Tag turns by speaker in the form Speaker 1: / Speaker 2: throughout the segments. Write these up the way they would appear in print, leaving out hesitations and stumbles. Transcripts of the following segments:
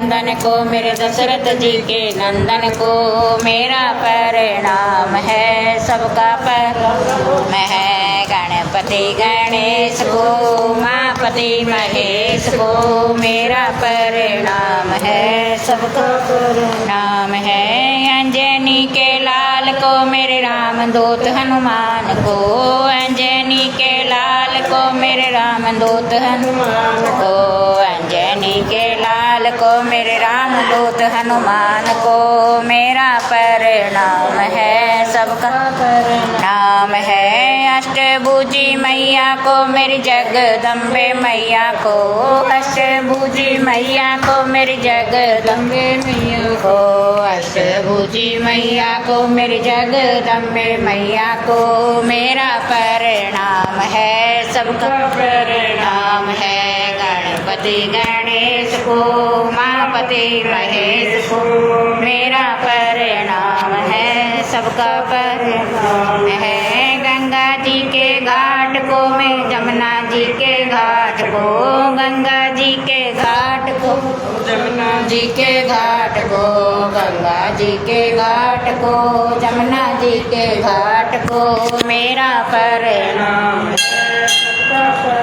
Speaker 1: नंदन को, मेरे दशरथ जी के नंदन को मेरा प्रणाम है। सबका प्रणाम है। गणपति गणेश को, उमापति महेश को मेरा प्रणाम है। सबका प्रणाम है। अंजनी के लाल को, मेरे राम दूत हनुमान को, अंजनी के लाल को, मेरे राम दूत हनुमान को, अंजनी के लाल को, मेरे राम दूत हनुमान को मेरा प्रणाम है। सबका प्रणाम है। अष्टभुजी मैया को, मेरी जगदम्बे मैया को, अष्टभुजी मैया को, मेरी जगदम्बे मैया को, अष्टभुजी मैया को, मेरी जगदम्बे मैया को मेरा प्रणाम है। सबका प्रणाम है। गणपति गणेश को, उमापति महेश को मेरा प्रणाम है। सबका प्रणाम है। गंगा जी के घाट को, मैं जमुना जी के घाट को, गंगा जी के घाट को, जमुना जी के घाट को, गंगा जी के घाट को, जमुना जी के घाट को मेरा प्रणाम है।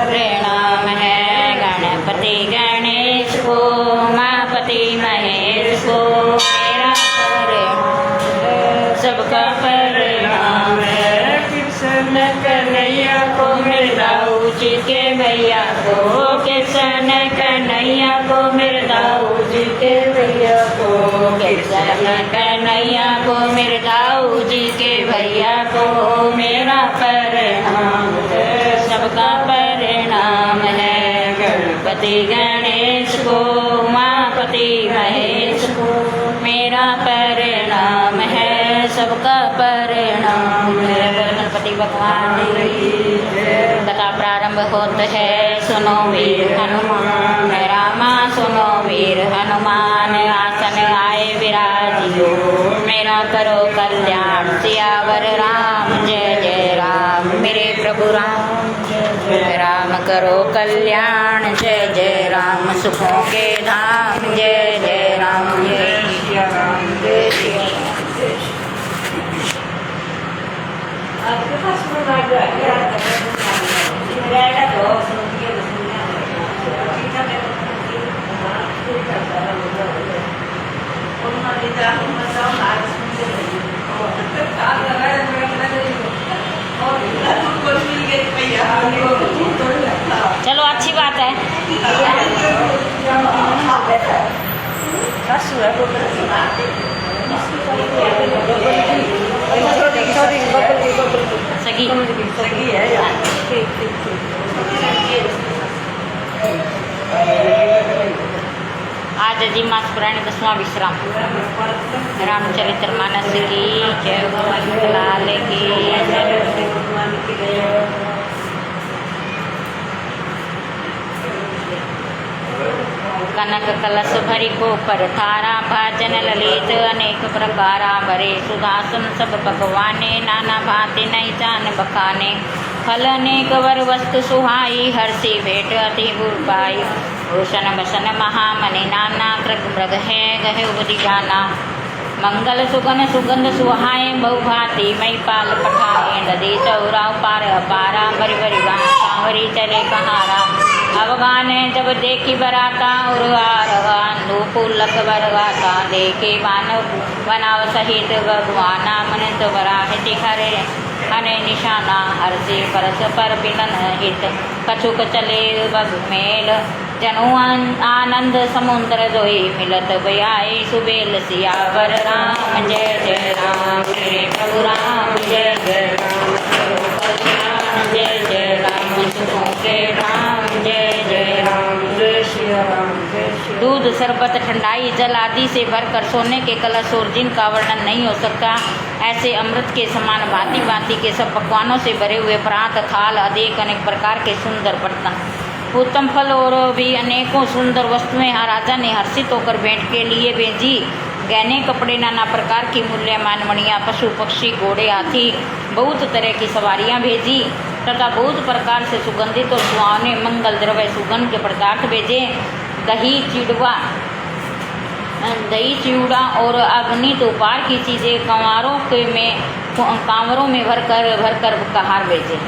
Speaker 1: प्रणाम है। गणपति गणेश को, उमापति महेश को मेरा प्रणाम है। सबका प्रणाम है। कृष्ण कन्हैया को, मेरे दाऊ जी के भैया को, कृष्ण कन्हैया को, मेरे दाऊ जी के भैया को, कृष्ण कन्हैया को, मेरे दाऊ जी के भैया को मेरा प्रणाम है। सबका प्रणाम है। गणपति गणेश को, उमापति महेश को मेरा प्रणाम है। सबका प्रणाम है। गणपति भगवान की कथा प्रारंभ होता है। सुनो वीर हनुमान रामा, सुनो वीर हनुमान, आसन आए विराजियो, मेरा करो कल्याण सियावर राम। जय जय राम मेरे प्रभु राम, जय राम करो कल्याण। जय जय राम सुखों के धाम। जय जय राम, जय श्री राम, जय श्री राम। आपके पास में चलो अच्छी बात है। सगी है यार। आज अजीमास पुराण 10वां विश्राम। रामचरितमानस की जय, भगवान लाल की कनक कलश भरी को पर थारा, भाजन ललित अनेक प्रकारा, भरे सुदासन सब भगवाने, नाना भांति नहीं जान बखाने, फल अनेक वर वस्तु सुहाई, हर्षि भेंट अति गुर पाई, भूषण भसन महामणि नाना, कृग मृग है गहे उपदि जाना, मंगल सुगन सुगंध सुहाए, बहुभांति मई पाल पठाए, नदी चौरा पार अपारा, भरी भरी सांवरी चले कहारा, अवगाने जब देखी बराता, उर्वारगान फूलक बरगाता, देखे मानव बनाव सहित भगवाना, मन तो बराहिति हरे हने निशाना, हर्षि परस पर बिलन हित, कछुक चले बग मेल, जनु आनंद समुद्र जोई, मिलत बयाई सुबेल सियावर राम। जय जय राम मेरे प्रभु राम, जय जय राम जय जय राम सुखों के राम, जय जय राम, जय श्री राम, जय श्री। दूध शरबत ठंडाई जल आदि से भरकर सोने के कलश और जिनका वर्णन नहीं हो सकता, ऐसे अमृत के समान भांति भांति के सब पकवानों से भरे हुए प्रात थाल, अनेक अनेक प्रकार के सुंदर बर्तन, उत्तम फल और भी अनेकों सुंदर वस्तुएं राजा ने हर्षित होकर भेंट के लिए भेजी। गहने कपड़े, नाना प्रकार की मूल्यमान मणियाँ, पशु पक्षी घोड़े हाथी, बहुत तरह की सवारियाँ भेजी तथा बहुत प्रकार से सुगंधित और सुहावने मंगल द्रव्य सुगंध के पदार्थ भेजे। दही चिड़वा दही चिवड़ा और अग्नि दोपहर की चीज़ें कांवरों में भरकर कहार भेजे।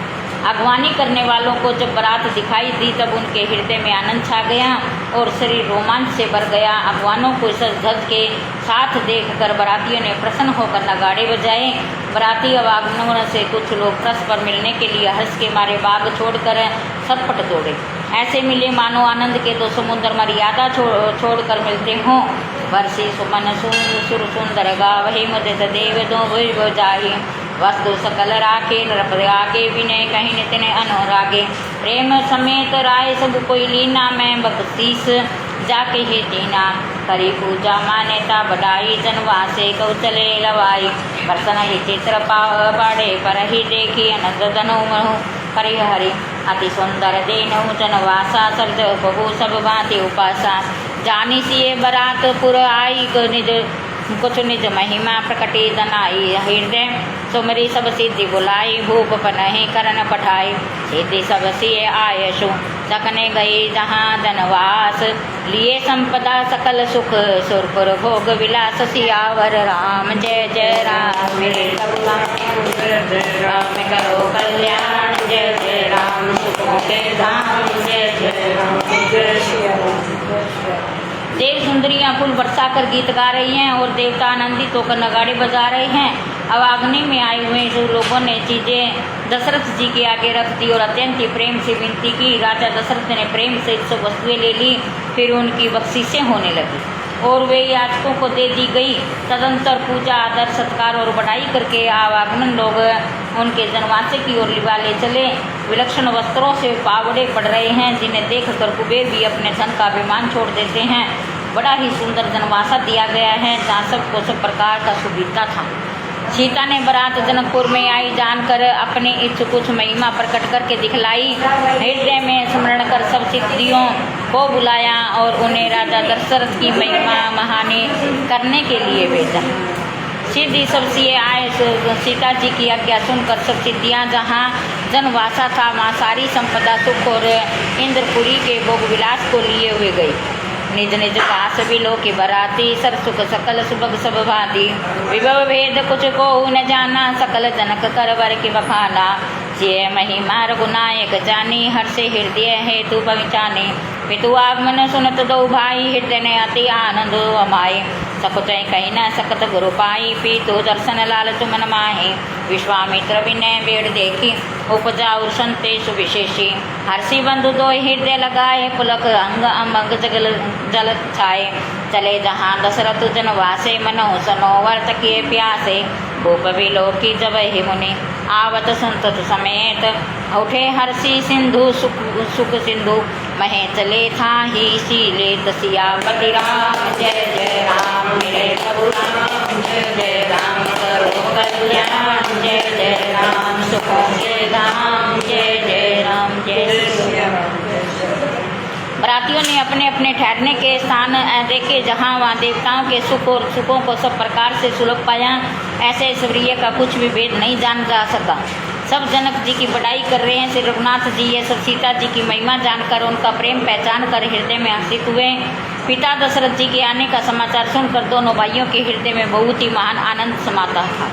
Speaker 1: अगवानी करने वालों को जब बारात दिखाई दी तब उनके हृदय में आनंद छा गया और शरीर रोमांच से भर गया। अगवानों को सज धज के साथ देखकर बारातियों ने प्रसन्न होकर नगाड़े बजाए। बाराती आवागमनों से कुछ लोग परस्पर मिलने के लिए हर्ष के मारे बाग छोड़कर सटपट दौड़े। ऐसे मिले मानो आनंद के दो समुद्र मर्यादा छोड़कर मिलते हों। वर्षी सुमन सुर सुंदर गावहि मुदित देव दो भुज जाहि। वस्तु सकल राखे नरपरागे विनय कहीं नितिन अनुरागे। प्रेम समेत राय सब कोई लीना मैं बख्शीस जाके ही दीना। करी पूजा मान्यता बढ़ाई जनवासे कौचले लवाई। प्रसन्न ही चित्र पाड़े पर ही देखी अनंत धनु मनु हरि हरि। अति सुंदर देनु जनवासा शब्द बहु सब भांति उपासा। जानी सी बरात पुर आई कुछ निज महिमा प्रकटी दनाई। हृदय सुमरी सब सिद्धि बुलाई भूप पनहि करन पठाई। सिद्धि सब सिए आयशु सकने गई जहाँ धनवास। लिए संपदा सकल सुख सुरपुर भोग विलास सियावर राम जय जय राम। मेरे राम करो कल्याण जय जय राम। सुखों के धाम जय जय राम जय श्री राम। देव सुंदरियां फूल बरसा कर गीत गा रही हैं और देवता आनंदित होकर नगाड़े बजा रहे हैं। अवाग्नि में आए हुए जो लोगों ने चीज़ें दशरथ जी के आगे रख दी और अत्यंत ही प्रेम से विनती की। राजा दशरथ ने प्रेम से सब वस्तुएं ले ली। फिर उनकी बख्शीशें होने लगी और वे याचकों को दे दी गई। तदंतर पूजा आदर सत्कार और बढ़ाई करके आवागमन लोग उनके जनवासे की ओर लिवाले चले। विलक्षण वस्त्रों से पावड़े पड़ रहे हैं जिन्हें देखकर कुबेर भी अपने धन का अभिमान छोड़ देते हैं। बड़ा ही सुंदर जनवासा दिया गया है जहाँ सबको सब प्रकार का सुविधा था। सीता ने बारात जनकपुर में आई जानकर अपनी इच्छ कुछ महिमा प्रकट करके दिखलाई। हृदय में स्मरण कर सब सिद्धियों को बुलाया और उन्हें राजा दशरथ की महिमा महानी करने के लिए भेजा। सिद्धि सब सिए आए। सीता जी की आज्ञा सुनकर सब सिद्धियाँ जहाँ जनवासा था वहाँ सारी संपदा सुख और इंद्रपुरी के भोग विलास को लिए हुए गई। निज निज पास बिलो की बराती सर सुख सकल सुभग सब भांति। विभव भेद कुछ को न जाना सकल जनक कर वर की बखाना। जिय महिमा रघुनायक जानी हर्षे हृदय हेतु पहचाने। पितु आगमन सुनत दो भाई हृदय ने अति आनंद अमाए। सकुच कही न सकत गुरु पाई पीतु दर्शन लाल तुमन माहे। विश्वामित्र विनय बेड़ देखी उपजा संतेषु विशेषी। हर्षि बंधु दो हृदय लगाए पुलक अंग अमंग जल छाए। चले जहाँ दशरथ जनवासे मनो सनोवर तकिए प्यासे। भूप विलोकी जब ही मुनि आवत संतत समेत। उठे हर्षि सिंधु सुख सिंधु महे चले था ही सीले सियापति राम जय जय राम। मेरे प्रभु राम जय जय राम करो कल्याण जय जय राम। सुखों के धाम जय जय राम जय श्री राम। बरातियों ने अपने अपने ठहरने के स्थान देखे जहाँ वहाँ देवताओं के सुख और सुखों को सब प्रकार से सुलभ पाया। ऐसे ऐश्वर्य का कुछ भी भेद नहीं जान जा सका। सब जनक जी की बड़ाई कर रहे हैं। श्री रघुनाथ जी ये सब सीता जी की महिमा जानकर उनका प्रेम पहचान कर हृदय में हर्षित हुए। पिता दशरथ जी के आने का समाचार सुनकर दोनों भाइयों के हृदय में बहुत ही महान आनंद समाता था।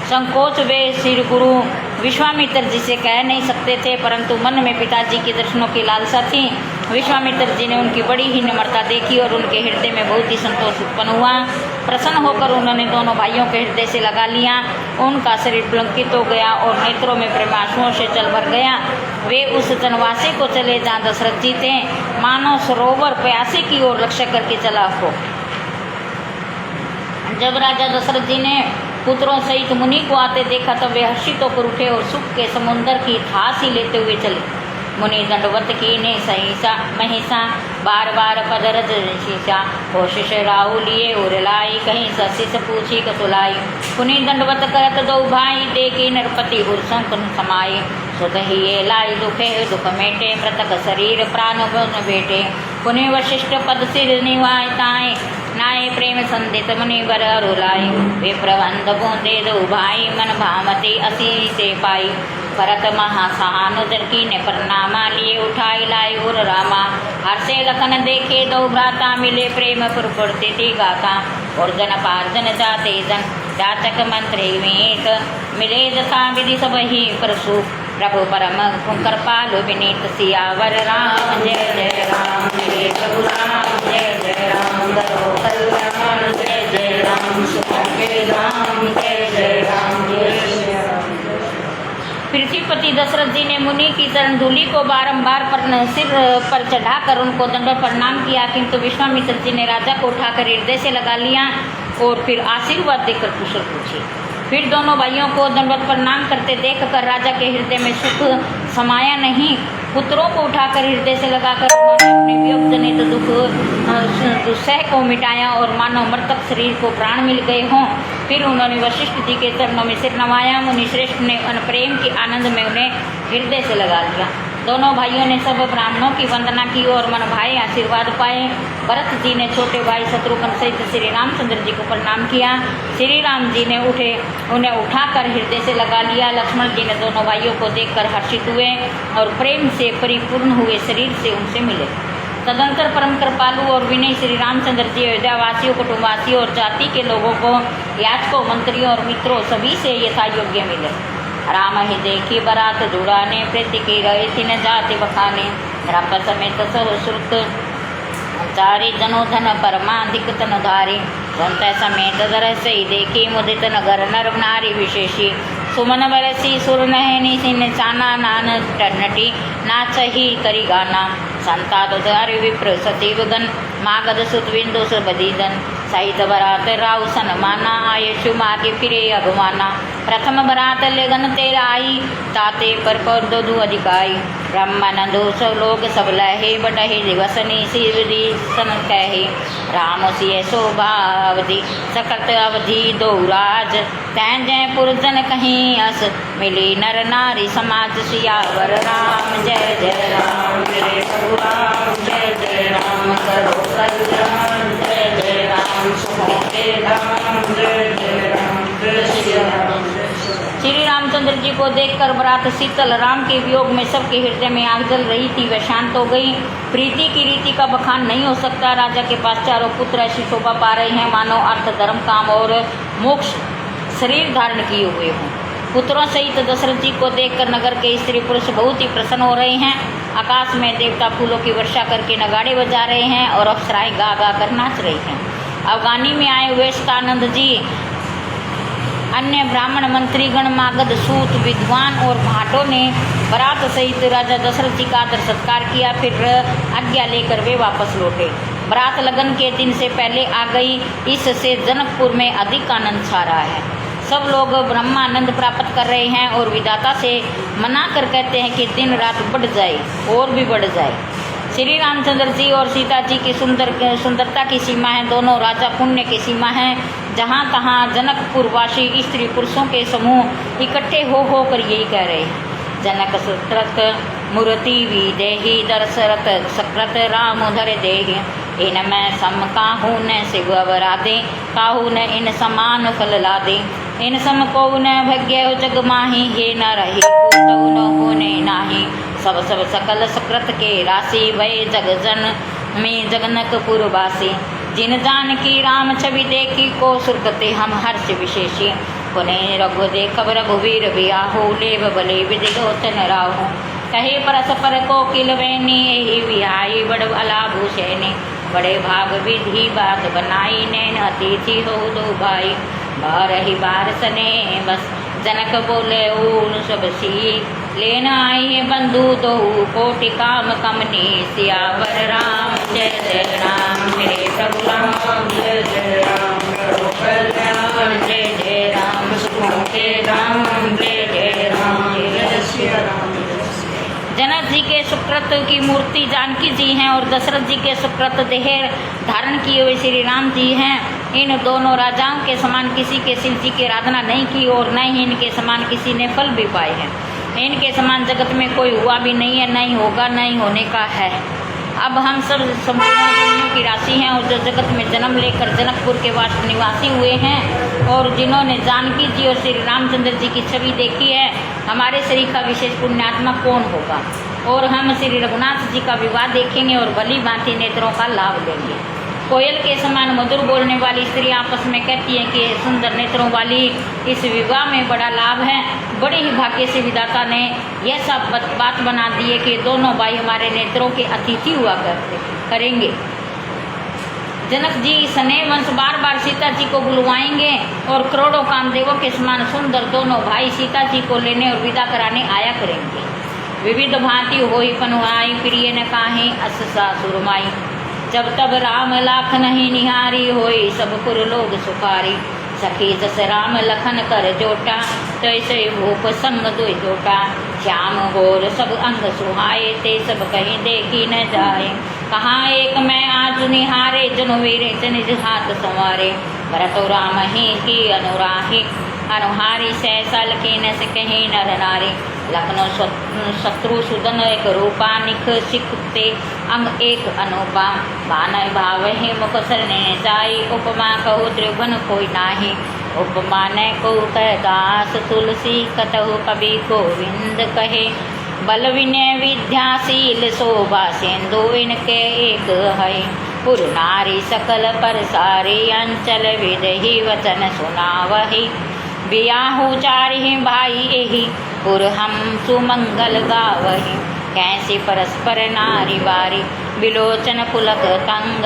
Speaker 1: संकोच वे श्री गुरु विश्वामित्र जी से कह नहीं सकते थे परंतु मन में पिताजी के दर्शनों की लालसा थी। विश्वामित्र जी ने उनकी बड़ी ही निम्रता देखी और उनके हृदय में बहुत ही संतोष उत्पन्न हुआ। प्रसन्न होकर उन्होंने दोनों भाइयों के हृदय से लगा लिया। उनका शरीर पुलकित हो गया और नेत्रों में प्रेमाश्रुओं से जल भर गया। वे उस जनवासे को चले जहाँ दशरथ जी थे। मानो सरोवर प्यासे की ओर लक्ष्य करके चला हो। जब राजा दशरथ जी ने पुत्रों सहित मुनि को आते देखा तब वे हर्षित होकर उठे और सुख के समुंदर की थासी लेते हुए चले। मुनि दंडवत की ने सहीसा महिषा बार बार पदरज शीशा। कोशिश राहु लिए उरलाई कहीं सशिष पूछी कसुलाई। पुनि दंडवत करत दो भाई देखी नरपति उर्संक समाये। सुत ही ये लाई दुखे दुख मेटे मृतक शरीर प्राण बेटे। पुनि वशिष्ठ पद सिर निवाय ताए नाय प्रेम संदित मुनिवर रुलाई। वे प्रबंध बूंदे दो भाई मन भामती असी से पाई। भरत महासहानुदर की ने प्रणामा लिए उठाई लाई उर रामा। हर्षे लखन देखे दो भ्राता मिले प्रेम पुरपुरते थी गाता और जन पार्जन जाते जन जाचक मंत्री मीत मिले जथा विधि सब ही परसु प्रभु परम कृपालु विनीत सियावर राम जय जय राम मेरे प्रभु राम जय जय राम करो कल्याण जय जय राम सुखों के राम जय जय राम जय जय राम। पृथ्वीपति दशरथ जी ने मुनि की चरण धूलि को बारंबार सिर पर चढ़ाकर उनको दंडवत प्रणाम किया, किंतु विश्वामित्र जी ने राजा को उठाकर हृदय से लगा लिया और फिर आशीर्वाद देकर कुशल पूछे। फिर दोनों भाइयों को दंडवत प्रणाम करते देखकर राजा के हृदय में सुख समाया नहीं। पुत्रों को उठाकर हृदय से लगाकर उन्होंने अपने वियोग जनित दुस्सह को मिटाया और मानो मृतक शरीर को प्राण मिल गए हों। फिर उन्होंने वशिष्ठ जी के चरणों में सिर नवाया। मुनि श्रेष्ठ ने उन प्रेम के आनंद में उन्हें हृदय से लगा लिया। दोनों भाइयों ने सब ब्राह्मणों की वंदना की और मन भाई आशीर्वाद पाए। भरत जी ने छोटे भाई शत्रुघ्न सहित श्री रामचंद्र जी को प्रणाम किया। श्री राम जी ने उन्हें उठाकर हृदय से लगा लिया। लक्ष्मण जी ने दोनों भाइयों को देखकर हर्षित हुए और प्रेम से परिपूर्ण हुए शरीर से उनसे मिले। तदंतर परम कृपालु और विनय श्री रामचंद्र जी अयोध्यावासियों, कुटुंबवासियों और जाति के लोगों को, याचकों, मंत्रियों और मित्रों सभी से यथा योग्य मिले। राम ही देखी बरात जुड़ाने, प्रीति की रहे थी न जाति बखाने। राम समेत सहश्रुत चारि जनो धन परमाधिक तन धारी। संत समेत दर से देखी मुदित नगर नर नारी विशेषी। सुमन बरसी सुर नहनी सिन चाना नान टनटी नाच ही करी गाना। संता दुधार विप्र सतीव गन मागध सुत बिंदु सुबदीदन। सहित बरात राव सन माना, आयुषु मागे फिरे अगवाना। प्रथम बरात लगन तेरा आई, ताते पर दो अधिकाई। ब्रह्मानंदो सब लोग सब लहे, बटहे दिवसनी शिवदी सन कहे। राम सिय शोभा अवधि सकत अवधि दो राज। तैं जयपुर जन कहीं अस, मिली नर नारी समाज सियावर राम जय जय राम मेरे प्रभु राम जय जय राम करो कल्याण जय जय राम सुखों के राम जय जय राम जय श्री राम। श्री रामचंद्र जी को देखकर बरात शीतल राम के वियोग में सबके हृदय में आग जल रही थी, वह शांत हो गई। प्रीति की रीति का बखान नहीं हो सकता। राजा के पास चारों पुत्र ऐसी शोभा पा रहे हैं मानो अर्थ, धर्म, काम और मोक्ष शरीर धारण किए हुए हों। पुत्रों सहित दशरथ जी को देखकर नगर के स्त्री पुरुष बहुत ही प्रसन्न हो रहे हैं। आकाश में देवता फूलों की वर्षा करके नगाड़े बजा रहे हैं और अप्सराएं गा गा कर नाच रही हैं। अफगानी में आए हुए स्थानंद जी, अन्य ब्राह्मण मंत्रीगण, मागध सूत विद्वान और भाटों ने बारात सहित राजा दशरथ जी का आदर सत्कार किया। फिर आज्ञा लेकर वे वापस लौटे। बारात लगन के दिन से पहले आ गई, इससे जनकपुर में अधिक आनंद छा रहा है। सब लोग ब्रह्मानंद प्राप्त कर रहे हैं और विधाता से मना कर कहते हैं कि दिन रात बढ़ जाए और भी बढ़ जाए। श्री रामचंद्र जी और सीता जी की सुंदरता की सीमा है, दोनों राजा पुण्य की सीमा है। जहाँ तहाँ जनकपुरवासी स्त्री पुरुषों के समूह इकट्ठे हो कर यही कह रहे हैं। जनक सुत्रत मूर्ति विदेही दशरथ सकृत राम धर देहि। इन में सम काहू न शिव अवराधे, काहू न इन समान फल लादे। इन सम को न भग्य जग माही, हे न रही तऊ न होने नाही। सब सब सकल सकृत के राशि, भय जग जन में जगनकपुर वासी। जिन जान की राम छवि देखी, को सुरगते हम हर्ष विशेषी। पुने रघु देखब रघुवीर बियाहू, लेव बले विधि लोचन राहू। कहे परस्पर को किलवैनी, यही विहाई बड़ अलाभूषैनी। बड़े भाग विधि बात बनाई, नैन अतिथि हो दो भाई। बारही बार सने बस जनक बोले ऊन सब सी। लेन आई है बंधु दो कोटि काम कमनी। सियावर राम जय जय राम मेरे प्रभु राम जय जय राम करो कल्याण जय जय राम सुखों के राम जय जय राम जय श्री राम। जनक जी के सुकृत की मूर्ति जानकी जी हैं और दशरथ जी के सुकृत देह धारण किए हुए श्री राम जी हैं। इन दोनों राजाओं के समान किसी के शिव जी की आराधना नहीं की और न ही इनके समान किसी ने फल भी पाए हैं। इनके समान जगत में कोई हुआ भी नहीं है, नहीं होगा, नहीं होने का है। अब हम सब संपूर्ण दुनिया की राशि हैं और जो जगत में जन्म लेकर जनकपुर के वास निवासी हुए हैं और जिन्होंने जानकी जी और श्री रामचंद्र जी की छवि देखी है, हमारे शरीर का विशेष पुण्यात्मा कौन होगा। और हम श्री रघुनाथ जी का विवाह देखेंगे और भली भांति नेत्रों का लाभ लेंगे। कोयल के समान मधुर बोलने वाली स्त्री आपस में कहती है कि सुंदर नेत्रों वाली इस विवाह में बड़ा लाभ है। बड़े ही भाग्य से विधाता ने यह सब बात बना दी है कि दोनों भाई हमारे नेत्रों के अतिथि हुआ करेंगे। जनक जी सने वंश बार बार सीता जी को बुलवाएंगे और करोड़ों कामदेवों के समान सुंदर दोनों भाई सीता जी को लेने और विदा कराने आया करेंगे। विविध भांति होई पनुहाई प्रिय न काहे अस सासुर माई, जब तब राम लाख नहीं निहारी होई सब पुर लोग सुखारी। सखी जस राम लखन कर जोटा तैसे भूप संग दुई जोटा। श्याम गोर सब अंग सुहाए ते सब कहीं देखी न जाए। कहाँ एक मैं आज निहारे जनु वीरे निज हाथ संवारे। भरत राम ही की अनुराही अनुहारी सहसल की न से कहीं नर नारी। लखनऊ शत्रु सुदन एक रूपा निख सिखते अंग एक अनुपा। भान भाव ही मुख सरने जाई उपमा कहु त्रिभुवन कोई नाही। उपमा न को कह दास तुलसी कतहु कवि गोविंद कहे। बल विनय विद्याशील शोभा सिंधु इनके एक है। पुर नारी सकल पर सारी अंचल विदहि वचन सुनावही। बियाहु चारि भाई एहि पुर हम सुमंगल गावही। कैसी परस्पर नारी बारी विलोचन पुलक तंग।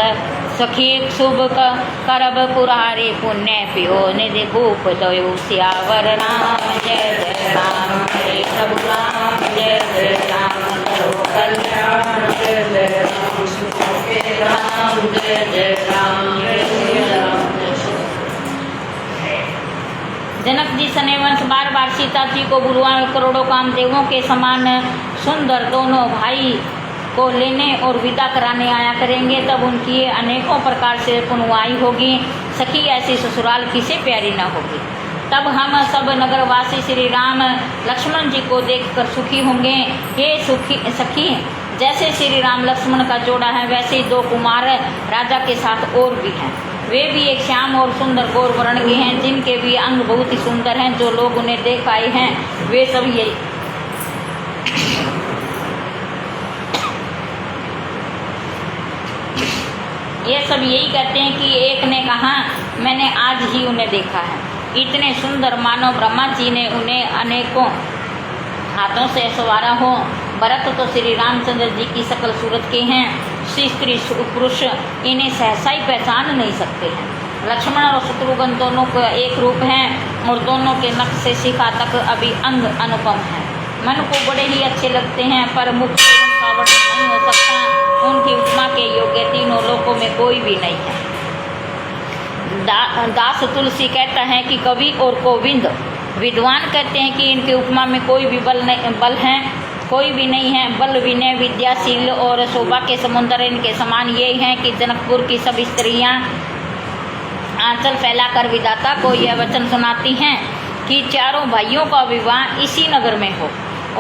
Speaker 1: सखी शुभ करब पुरारी पुण्य पियो निधि भूप दयो। सियावर राम जय जय राम हरे प्रभु राम जय जय राम करो कल्याण जय जय राम सुखों के राम जय जय राम जय जय राम। जनक जी सने वंश बार बार सीता जी को बुलवा करोड़ों कामदेवों के समान सुंदर दोनों भाई को लेने और विदा कराने आया करेंगे। तब उनकी अनेकों प्रकार से पुनवाई होगी। सखी ऐसी ससुराल किसे प्यारी न होगी। तब हम सब नगरवासी श्री राम लक्ष्मण जी को देखकर सुखी होंगे। हे सखी, जैसे श्री राम लक्ष्मण का जोड़ा है वैसे ही दो कुमार राजा के साथ और भी हैं। वे भी एक श्याम और सुंदर गौर वर्ण के हैं, जिनके भी अंग बहुत ही सुंदर हैं। जो लोग उन्हें देख आए हैं वे सब ये सब यही कहते हैं कि एक ने कहा मैंने आज ही उन्हें देखा है। इतने सुंदर मानो ब्रह्मा जी ने उन्हें अनेकों हाथों से संवारा हो। भरत तो श्री रामचंद्र जी की सकल सूरत के हैं। स्त्री पुरुष इन्हें सहसा ही पहचान नहीं सकते हैं। लक्ष्मण और शत्रुघ्न दोनों का एक रूप हैं और दोनों के नख से शिखा तक अभी अंग अनुपम है। मन को बड़े ही अच्छे लगते हैं, पर मुख से उनका वर्णन नहीं हो सकता। उनकी उपमा के योग्य तीनों लोकों में कोई भी नहीं है। दास तुलसी कहता है कि कवि और गोविंद विद्वान कहते हैं कि इनके उपमा में कोई भी बल है कोई भी नहीं है। बल विनय विद्याशील और शोभा के समुद्र इनके समान ये हैं कि जनकपुर की सब स्त्रियां आंचल फैलाकर विधाता को यह वचन सुनाती हैं कि चारों भाइयों का विवाह इसी नगर में हो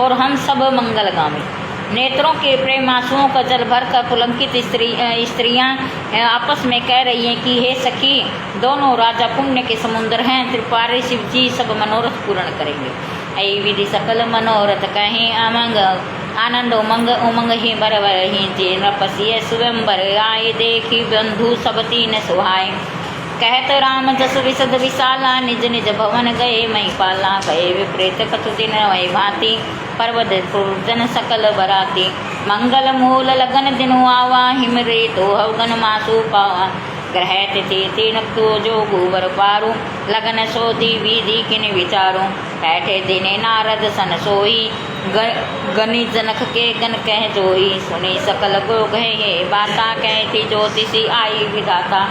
Speaker 1: और हम सब मंगल गावें। नेत्रों के प्रेम आंसुओं का जल भर कर पुलंकित स्त्रियां आपस में कह रही हैं कि हे सखी, दोनों राजा पुण्य के समुद्र हैं। त्रिपुरारी शिव जी सब मनोरथ पूर्ण करेंगे। ऐ विधि सकल मनोरथ कहीं अमंग आनंद उमंग ही बरवर ही जे नपसिय स्वयंवर आए देखी बंधु सब तीन सुहाए। कहत राम जस विशद विशाला निज निज भवन गए मई पाला। गए विपरीत कछु दिन वही भांति पर्वत जन सकल बराती। मंगल मूल लगन दिन आवा हिमरे तो हवगन मासु पावा। ग्रह तिथि तीन तो जो गोबर पारू लगन सोधी विधि किन विचारू। बैठे दिने नारद सन सोई गनि जनक के गन कह जोई। सुनी सकल गो गए बाता कहती ज्योतिषी आई विधाता।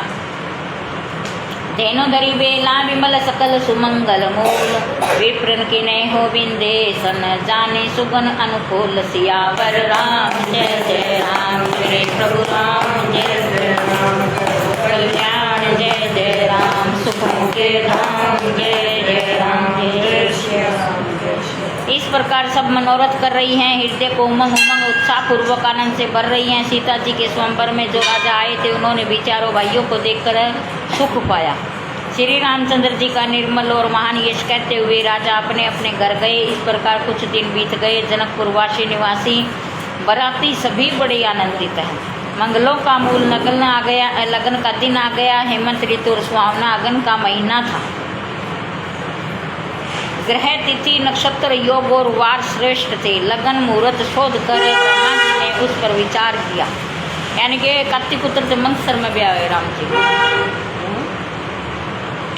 Speaker 1: तेनो धरी बेला विमल सकल सुमंगल मूल। विप्रन की ने हो बिंदेशन जाने सुगन अनुकूल। सियावर राम जय जय राम श्री प्रभु राम जय जय राम कल्याण जय जय राम सुखों के धाम जय जय राम जय श्री राम। इस प्रकार सब मनोरथ कर रही हैं। हृदय को उमंग उत्साह पूर्वक आनंद से भर रही हैं। सीता जी के स्वयंवर में जो राजा आए थे उन्होंने भी चारों भाइयों को देखकर सुख पाया। श्री रामचंद्र जी का निर्मल और महान यश कहते हुए राजा अपने अपने घर गए। इस प्रकार कुछ दिन बीत गए। जनकपुरवासी निवासी बराती सभी बड़े आनंदित हैं। मंगलों का मूल नगन आ गया, लगन का दिन आ गया। हेमंत ऋतु और सुहावना अगन का महीना था। ग्रह तिथि नक्षत्र योग और वार श्रेष्ठ थे। लगन मुहूर्त शोध कर ब्रह्मा जी ने उस पर विचार किया। यानी कि कार्तिक उतर मंगसर में भी आए राम जी,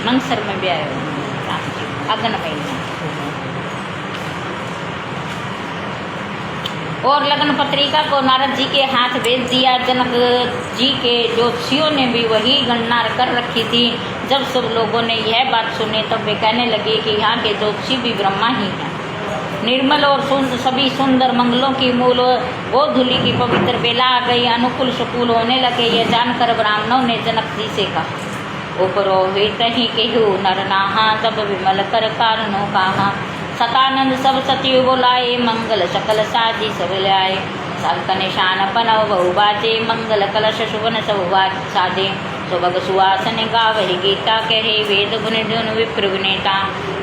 Speaker 1: मंगसर में भी आए राम जी, अगन महीना। और लगन पत्रिका को नारद जी के हाथ भेज दिया। जनक जी के ज्योतिषियों ने भी वही गणना कर रखी थी। जब सब लोगों ने यह बात सुनी तब वे कहने लगे कि यहाँ के ज्योतिषी भी ब्रह्मा ही हैं। निर्मल और सभी सुंदर मंगलों की मूल वो धूलि की पवित्र बेला आ गई। अनुकूल सुकूल होने लगे। यह जानकर ब्राह्मणों ने जनक जी से कहा, उपरोहित ही केहू नर नाहा, तब विमल कर कारणों कहा। सतानंद सब सचिव बोलाए, मंगल सकल साजी सब लाए। सबक निशान पनव बहु बाजे, मंगल कलश सुवन सब साजे। सुभग सुहासन गावहि गीता, कहे वेद गुण धुन विप्र विनेता।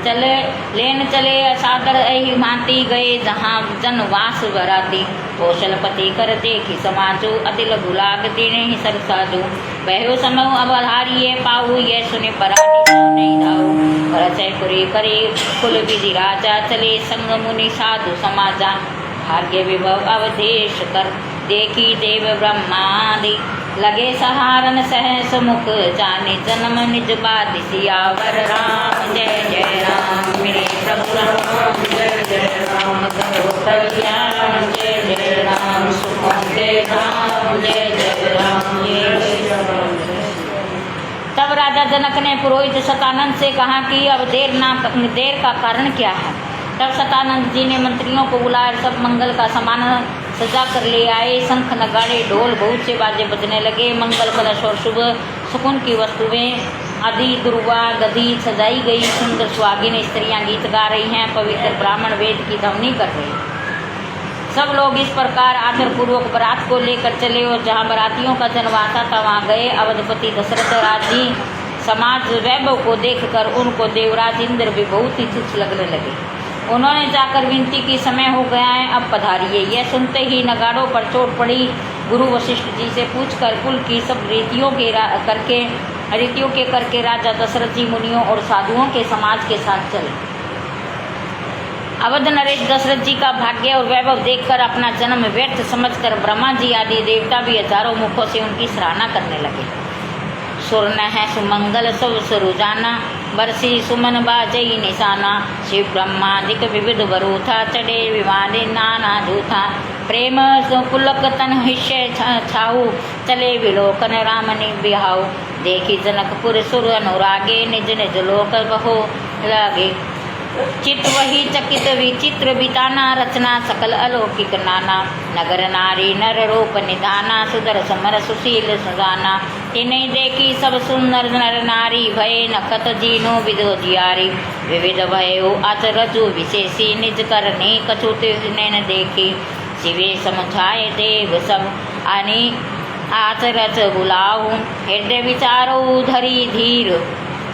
Speaker 1: चले लेन चले सादर अहि भांति, गए जहाँ जनवास बराती। कौशलपति कर देखी समाजो, अति लघु लाग दीने ही सर साधु। बहो समूह अवधारिये पाऊ, ये सुने परानी नहीं धाऊ। परचयपुरी करी कुल विधि राजा, चले संग मुनि साधु समाजा। भाग्य विभव अवधेश कर, देखी देव ब्रह्मादि। लगे सहारन सहस मुख, जाने जन्म निज बात। सियावर राम जय जय राम, मेरे प्रभु राम जय जय राम। करो कल्याण जय जय राम, सुखों के राम जय जय राम। तब राजा जनक ने पुरोहित सतानंद से कहा कि अब देर का कारण क्या है। तब सतानंद जी ने मंत्रियों को बुलाया, सब मंगल का सामान सजा कर ले आए। शंख नगाड़े ढोल बहुत से बाजे बजने लगे। मंगल कलश और शुभ सुकून की वस्तुएं आदि दुर्वा गदी सजाई गई। सुंदर सुहागिन स्त्रियां गीत गा रही हैं। पवित्र ब्राह्मण वेद की ध्वनि कर रहे हैं। सब लोग इस प्रकार आदर पूर्वक बारात को लेकर चले और जहां बारातियों का जनवासा था वहां गए। अवधपति दशरथ राजी समाज वैभव को देखकर उनको देवराज इंद्र भी बहुत ही तुच्छ लगने लगे। उन्होंने जाकर विनती की, समय हो गया है, अब पधारिए। यह सुनते ही नगाड़ों पर चोट पड़ी। गुरु वशिष्ठ जी से पूछकर कुल की सब रीतियों के करके राजा दशरथ जी मुनियों और साधुओं के समाज के साथ चले। अवध नरेश दशरथ जी का भाग्य और वैभव देखकर अपना जन्म व्यर्थ समझकर ब्रह्मा जी आदि देवता भी हजारों मुखों से उनकी सराहना करने लगे। सुरन है सुमंगल सब सुरुजाना, बरसी सुमन बाजई निशाना। शिव ब्रह्मादिक विविध वरूथा, चढ़े विवादे नाना दूथा। प्रेम पुलक तन हिष्य छाऊ, चले विलोकन राम बिहाऊ। देखी जनकपुर सुर अनुरागे, निज निज लोक बहो लागे। चित वही चकित विचित्र बिताना, रचना सकल अलौकिक नाना। नगर नारी नर रूप निधाना, सुदर समर सुशील सुजाना। तिन्हीं देखी सब सुंदर नर नारी, भय नखत जीनो विदो जियारी। विविध भयो आचरजु विशेषी, निज करनी कछुत नैन देखी। शिवे समझाए देव सब आनी, आचरज बुलाऊ। हृदय विचारो धरी धीर,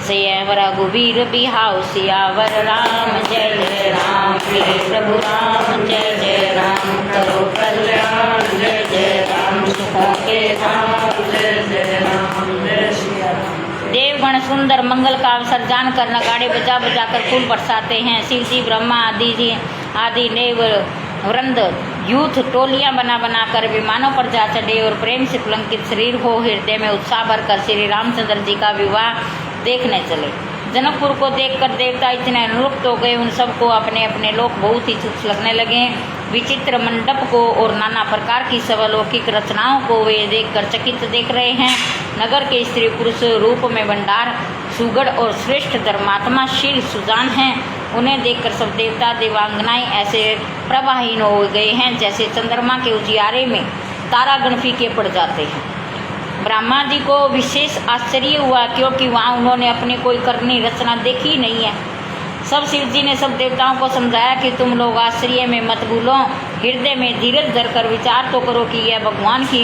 Speaker 1: सियावर रघुबीर बिहाऊ। सियावर राम जय जय राम, मेरे प्रभु राम जय जय राम। करो कल्याण जय जय राम, सुखों के राम जय जय राम। देवगण सुंदर मंगल का अवसर जानकर नगाड़े बजा बजा कर फूल बरसाते हैं। शिव जी ब्रह्मा आदि देव वृंद यूथ टोलियां बना बना कर विमानों पर जा चढ़े और प्रेम से पुलंकित शरीर हो हृदय में उत्साह भरकर श्री रामचंद्र जी का विवाह देखने चले। जनकपुर को देखकर देवता इतने अनुरक्त हो गए, उन सबको अपने अपने लोक बहुत ही तुच्छ लगने लगे। विचित्र मंडप को और नाना प्रकार की सब अलौकिक रचनाओं को वे देखकर चकित देख रहे हैं। नगर के स्त्री पुरुष रूप में भंडार सुगढ़ और श्रेष्ठ धर्मात्मा शील सुजान हैं। उन्हें देखकर सब देवता देवांगनाएं ऐसे प्रवाहीन हो गए हैं जैसे चंद्रमा के उजियारे में तारागण फीके पड़ जाते हैं। ब्रह्मा जी को विशेष आश्चर्य हुआ क्योंकि वहाँ उन्होंने अपनी कोई करनी रचना देखी नहीं है। सब शिव जी ने सब देवताओं को समझाया कि तुम लोग आश्चर्य में मत भूलो, हृदय में धीरज धरकर विचार तो करो कि यह भगवान की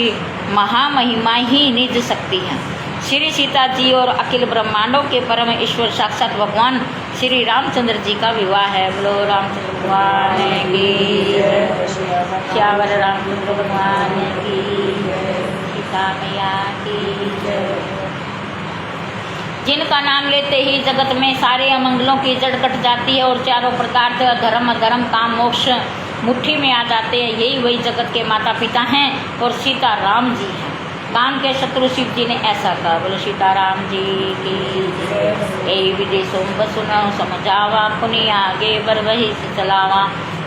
Speaker 1: महामहिमा ही निज शक्ति है। श्री सीता जी और अखिल ब्रह्मांडों के परम ईश्वर साक्षात भगवान श्री रामचंद्र जी का विवाह है। बोलो रामचंद्र भगवान की जय, श्यावर रामचंद्र भगवान की जय, सीता मैया की जय। जिनका नाम लेते ही जगत में सारे अमंगलों की जड़ कट जाती है और चारों प्रकार से धर्म अधर्म काम मोक्ष मुट्ठी में आ जाते हैं, यही वही जगत के माता पिता हैं और सीता राम जी हैं। काम के शत्रु शिव जी ने ऐसा कहा, बोलो सीताराम जी की जय। यही विधि सोम सुनो समझावा, पुनि आगे बर वही से चलावा।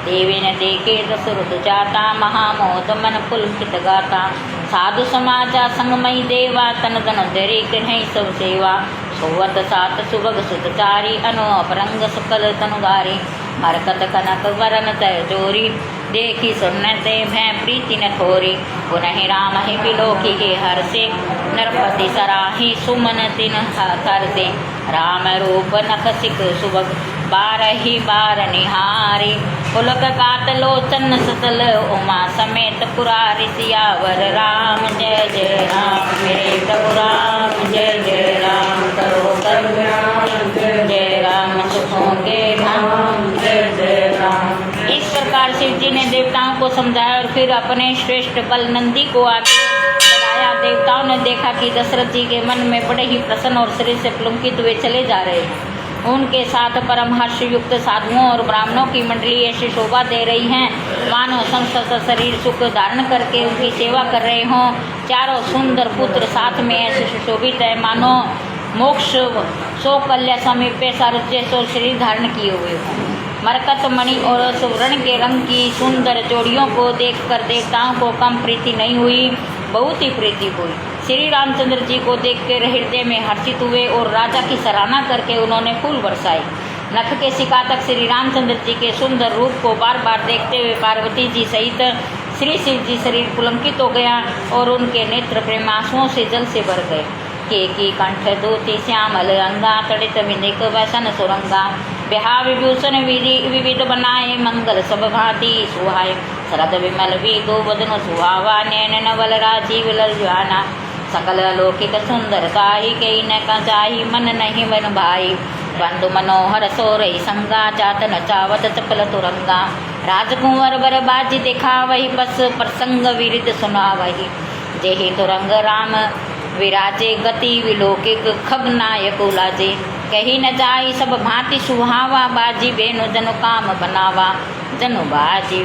Speaker 1: देवी ने देखे दशरथ जाता, महामोद मन पुलकित गाता। साधु समाजा संगमई देवा, तन धन धरे नहीं सब सेवा। सोवत सात सुभग सुतचारी, अनु अपरंग सकल तनुगारी। मरकत कनक वरन तय जोरी, देखी सुनते भय प्रीति न थोरी। पुनः राम ही बिलोकी के हर से, नरपति सराही सुमन तिन हर से। राम रूप नखसिक सुभग, बारही बार निहारी। पुलक कात लोचन सतल, उमा समेत पुरारी। सियावर राम जय जय राम, मेरे प्रभु राम जय जय राम। करो कल्याण जय जय राम, सुखों के धाम जय जय राम। इस प्रकार शिव जी ने देवताओं को समझाया और फिर अपने श्रेष्ठ बल नंदी को आगे बढ़ाया। देवताओं ने देखा कि दशरथ जी के मन में बड़े ही प्रसन्न और शरीर से पुलकित हुए चले जा रहे हैं। उनके साथ परम हर्ष युक्त साधुओं और ब्राह्मणों की मंडली ऐसी शोभा दे रही हैं, मानो संस्थ शरीर सुख धारण करके उनकी सेवा कर रहे हों। चारों सुंदर पुत्र साथ में ऐसे सुशोभित है, मानो मोक्ष सो कल्य समीपे सारुज्य सो शरीर धारण किए हुए हों। मरकत मणि और सुवर्ण के रंग की सुंदर जोड़ियों को देखकर देवताओं को कम प्रीति नहीं हुई, बहुत ही प्रीति हुई। श्री रामचंद्र जी को देखकर हृदय में हर्षित हुए और राजा की सराहना करके उन्होंने फूल बरसाए। नख के सिकातक श्री रामचंद्र जी के सुंदर रूप को बार बार देखते हुए पार्वती जी सहित श्री शिव जी शरीर पुलकित हो गया और उनके नेत्र प्रेमांसुओं से जल से भर गए। केकी कंठ दूती श्यामल अंगा, तड़ित विनिक वसन सुरंगा। बिहा विभूषण विविध बनाए, मंगल सब भांति सुहाय। शरद विमल भी गोवदन सुहावा, नैन नवल राजीव ललजाना। सकल अलौकिक सुंदरता ही कई न चाही, मन नहीं बन भाई। बंधु मनोहर सोरई संगा, जात नचावत चपल तुरंगा। राजकुंवर बर बाजी देखा वही, बस प्रसंग विरिद सुना वही। जेहि तुरंग राम विराजे, गति विलोकिक खग नायक उलाजे। कही न जाई सब भांति सुहावा, बाजी बेनु जनु काम बनावा। जनु बाजी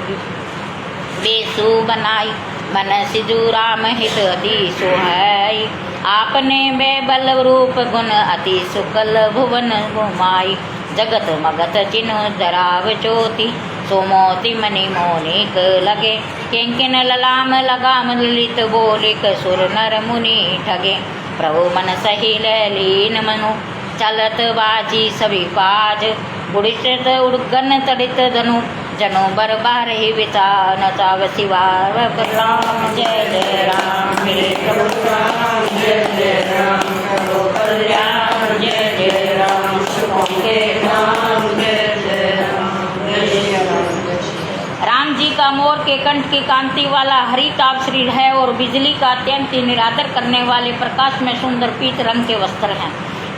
Speaker 1: बेसु बनाई, मन सिजु राम हित अति सोहाई। आपने बेबल रूप गुण अति सुकल भुवन घुमाई। जगत मगत चिन्ह धराव ज्योति, सोमोति मणि मोनिक लगे। किंकिन ललाम लगाम ललित, बोलिक सुर नर मुनि ठगे। प्रभु मन सही लीन मनु, चलत बाजी सभी पाज। गुड़ित उड़गन तड़ित धनु, जनो बर बार ही विचा नचाव शिवार। राम जय जय राम, मेरे प्रभु राम जय जय राम। करो कल्याण जय जय राम, सुखों के धाम जय जय राम। जय राम। राम जी का मोर के कंठ की कांति वाला हरिताभ शरीर है और बिजली का अत्यंत निरादर करने वाले प्रकाश में सुंदर पीत रंग के वस्त्र हैं।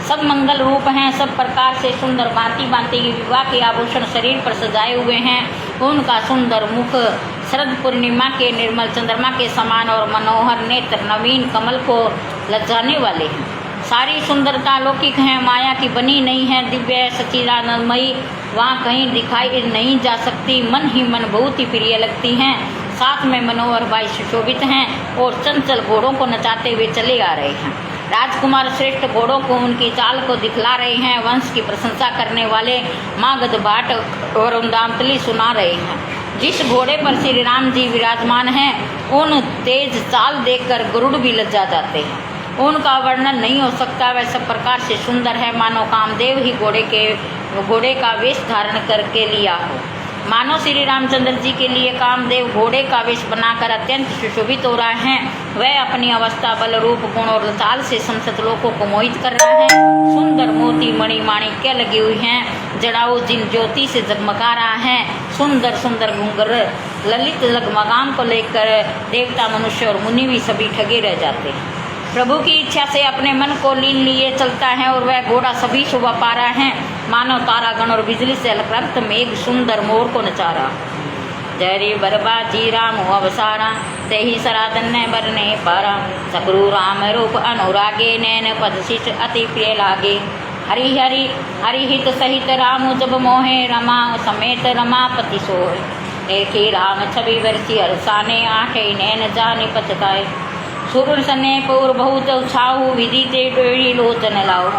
Speaker 1: सब मंगल रूप हैं, सब प्रकार से सुंदर भांति भांति के विवाह के आभूषण शरीर पर सजाए हुए हैं। उनका सुंदर मुख शरद पूर्णिमा के निर्मल चंद्रमा के समान और मनोहर नेत्र नवीन कमल को लज्जाने वाले हैं। सारी सुंदरता लौकिक है, माया की बनी नहीं है, दिव्य सच्चिदानंदमयी वहाँ कहीं दिखाई नहीं जा सकती। मन ही मन बहुत ही प्रिय लगती हैं। साथ में मनोहर बाई सुशोभित हैं और चंचल घोड़ों को नचाते हुए चले आ रहे हैं। राजकुमार श्रेष्ठ घोड़ों को उनकी चाल को दिखला रहे हैं। वंश की प्रशंसा करने वाले मागध भाट और दामतली सुना रहे हैं। जिस घोड़े पर श्री राम जी विराजमान हैं, उन तेज चाल देखकर गरुड़ भी लज्जा जाते हैं। उनका वर्णन नहीं हो सकता, वह सब प्रकार से सुंदर है, मानो कामदेव ही घोड़े का वेश धारण करके लिया हो। मानो श्री रामचंद्र जी के लिए कामदेव घोड़े का वेश बनाकर अत्यंत सुशोभित हो रहा है। वह अपनी अवस्था बल रूप गुण और चाल से समस्त लोगों को मोहित कर रहा है। सुंदर मोती मणि माणिक्य लगी हुई हैं, जड़ाऊ जिन ज्योति से जगमगा रहा है। सुंदर सुंदर घुंघर ललित लगमगाम को लेकर देवता मनुष्य और मुनि भी सभी ठगे रह जाते हैं। प्रभु की इच्छा से अपने मन को लीन लिए चलता है और वह घोड़ा सभी शोभा पा रहा है। मानव तारागण और बिजली से अलकृत मेघ सुंदर मोर को नचारा। जय बरबाजी राम अवसारा तेहि सराधन बरने पारा। सगुरु राम रूप अनुरागे नैन पद शिष अति प्रिय लागे। हरि हरि हरिहित सहित राम जब मोहे रमा समेत रमापति सोहे। देखी राम छवि वर्षी हरसाने आठे नैन जाने पछताए। सुर सने पूर बहुत छाऊ विधि ते डोरी लोचन लाओ।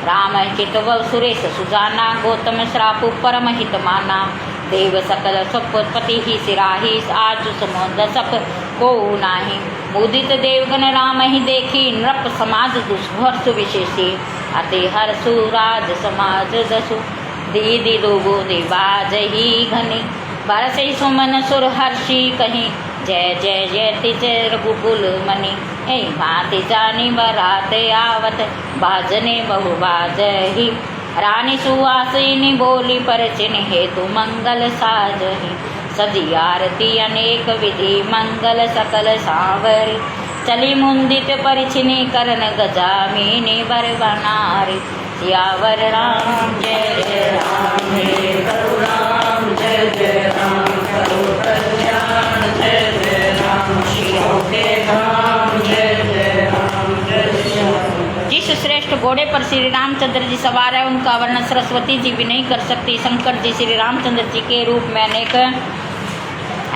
Speaker 1: राम चितव सुरेश सुजाना गौतम श्राप परम हित माना। देव सकल सपति ही सिराही आज समुद सप को नाही। मुदित देवगण राम ही देखी नृप समाज दुष्भर्ष विशेषी। अति हर सुराज समाज दसु दीदी लोगो देवाज ही घनी। बरसे सुमन सुर हर्षि कहीं जय जय जयति जय रघुकुल मणि। ए भांति जानी बरात आवत बाजने बहु बाजही। रानी सुवासिनी बोली पर चिन्ह हेतु मंगल साजही। सजी आरती अनेक विधि मंगल सकल सांवरी। चली मुंदित परिचिनी करन गजामिनी बर बनारी। सियावर राम जय जय राम जय करुणाम जय जय राम करो कल्याण जय जय राम। शिव के धाम जय जय राम जय जय। जिस श्रेष्ठ घोड़े पर श्री रामचंद्र जी सवार है उनका वर्णन सरस्वती जी भी नहीं कर सकती। शंकर जी श्री रामचंद्र जी के रूप में अनेक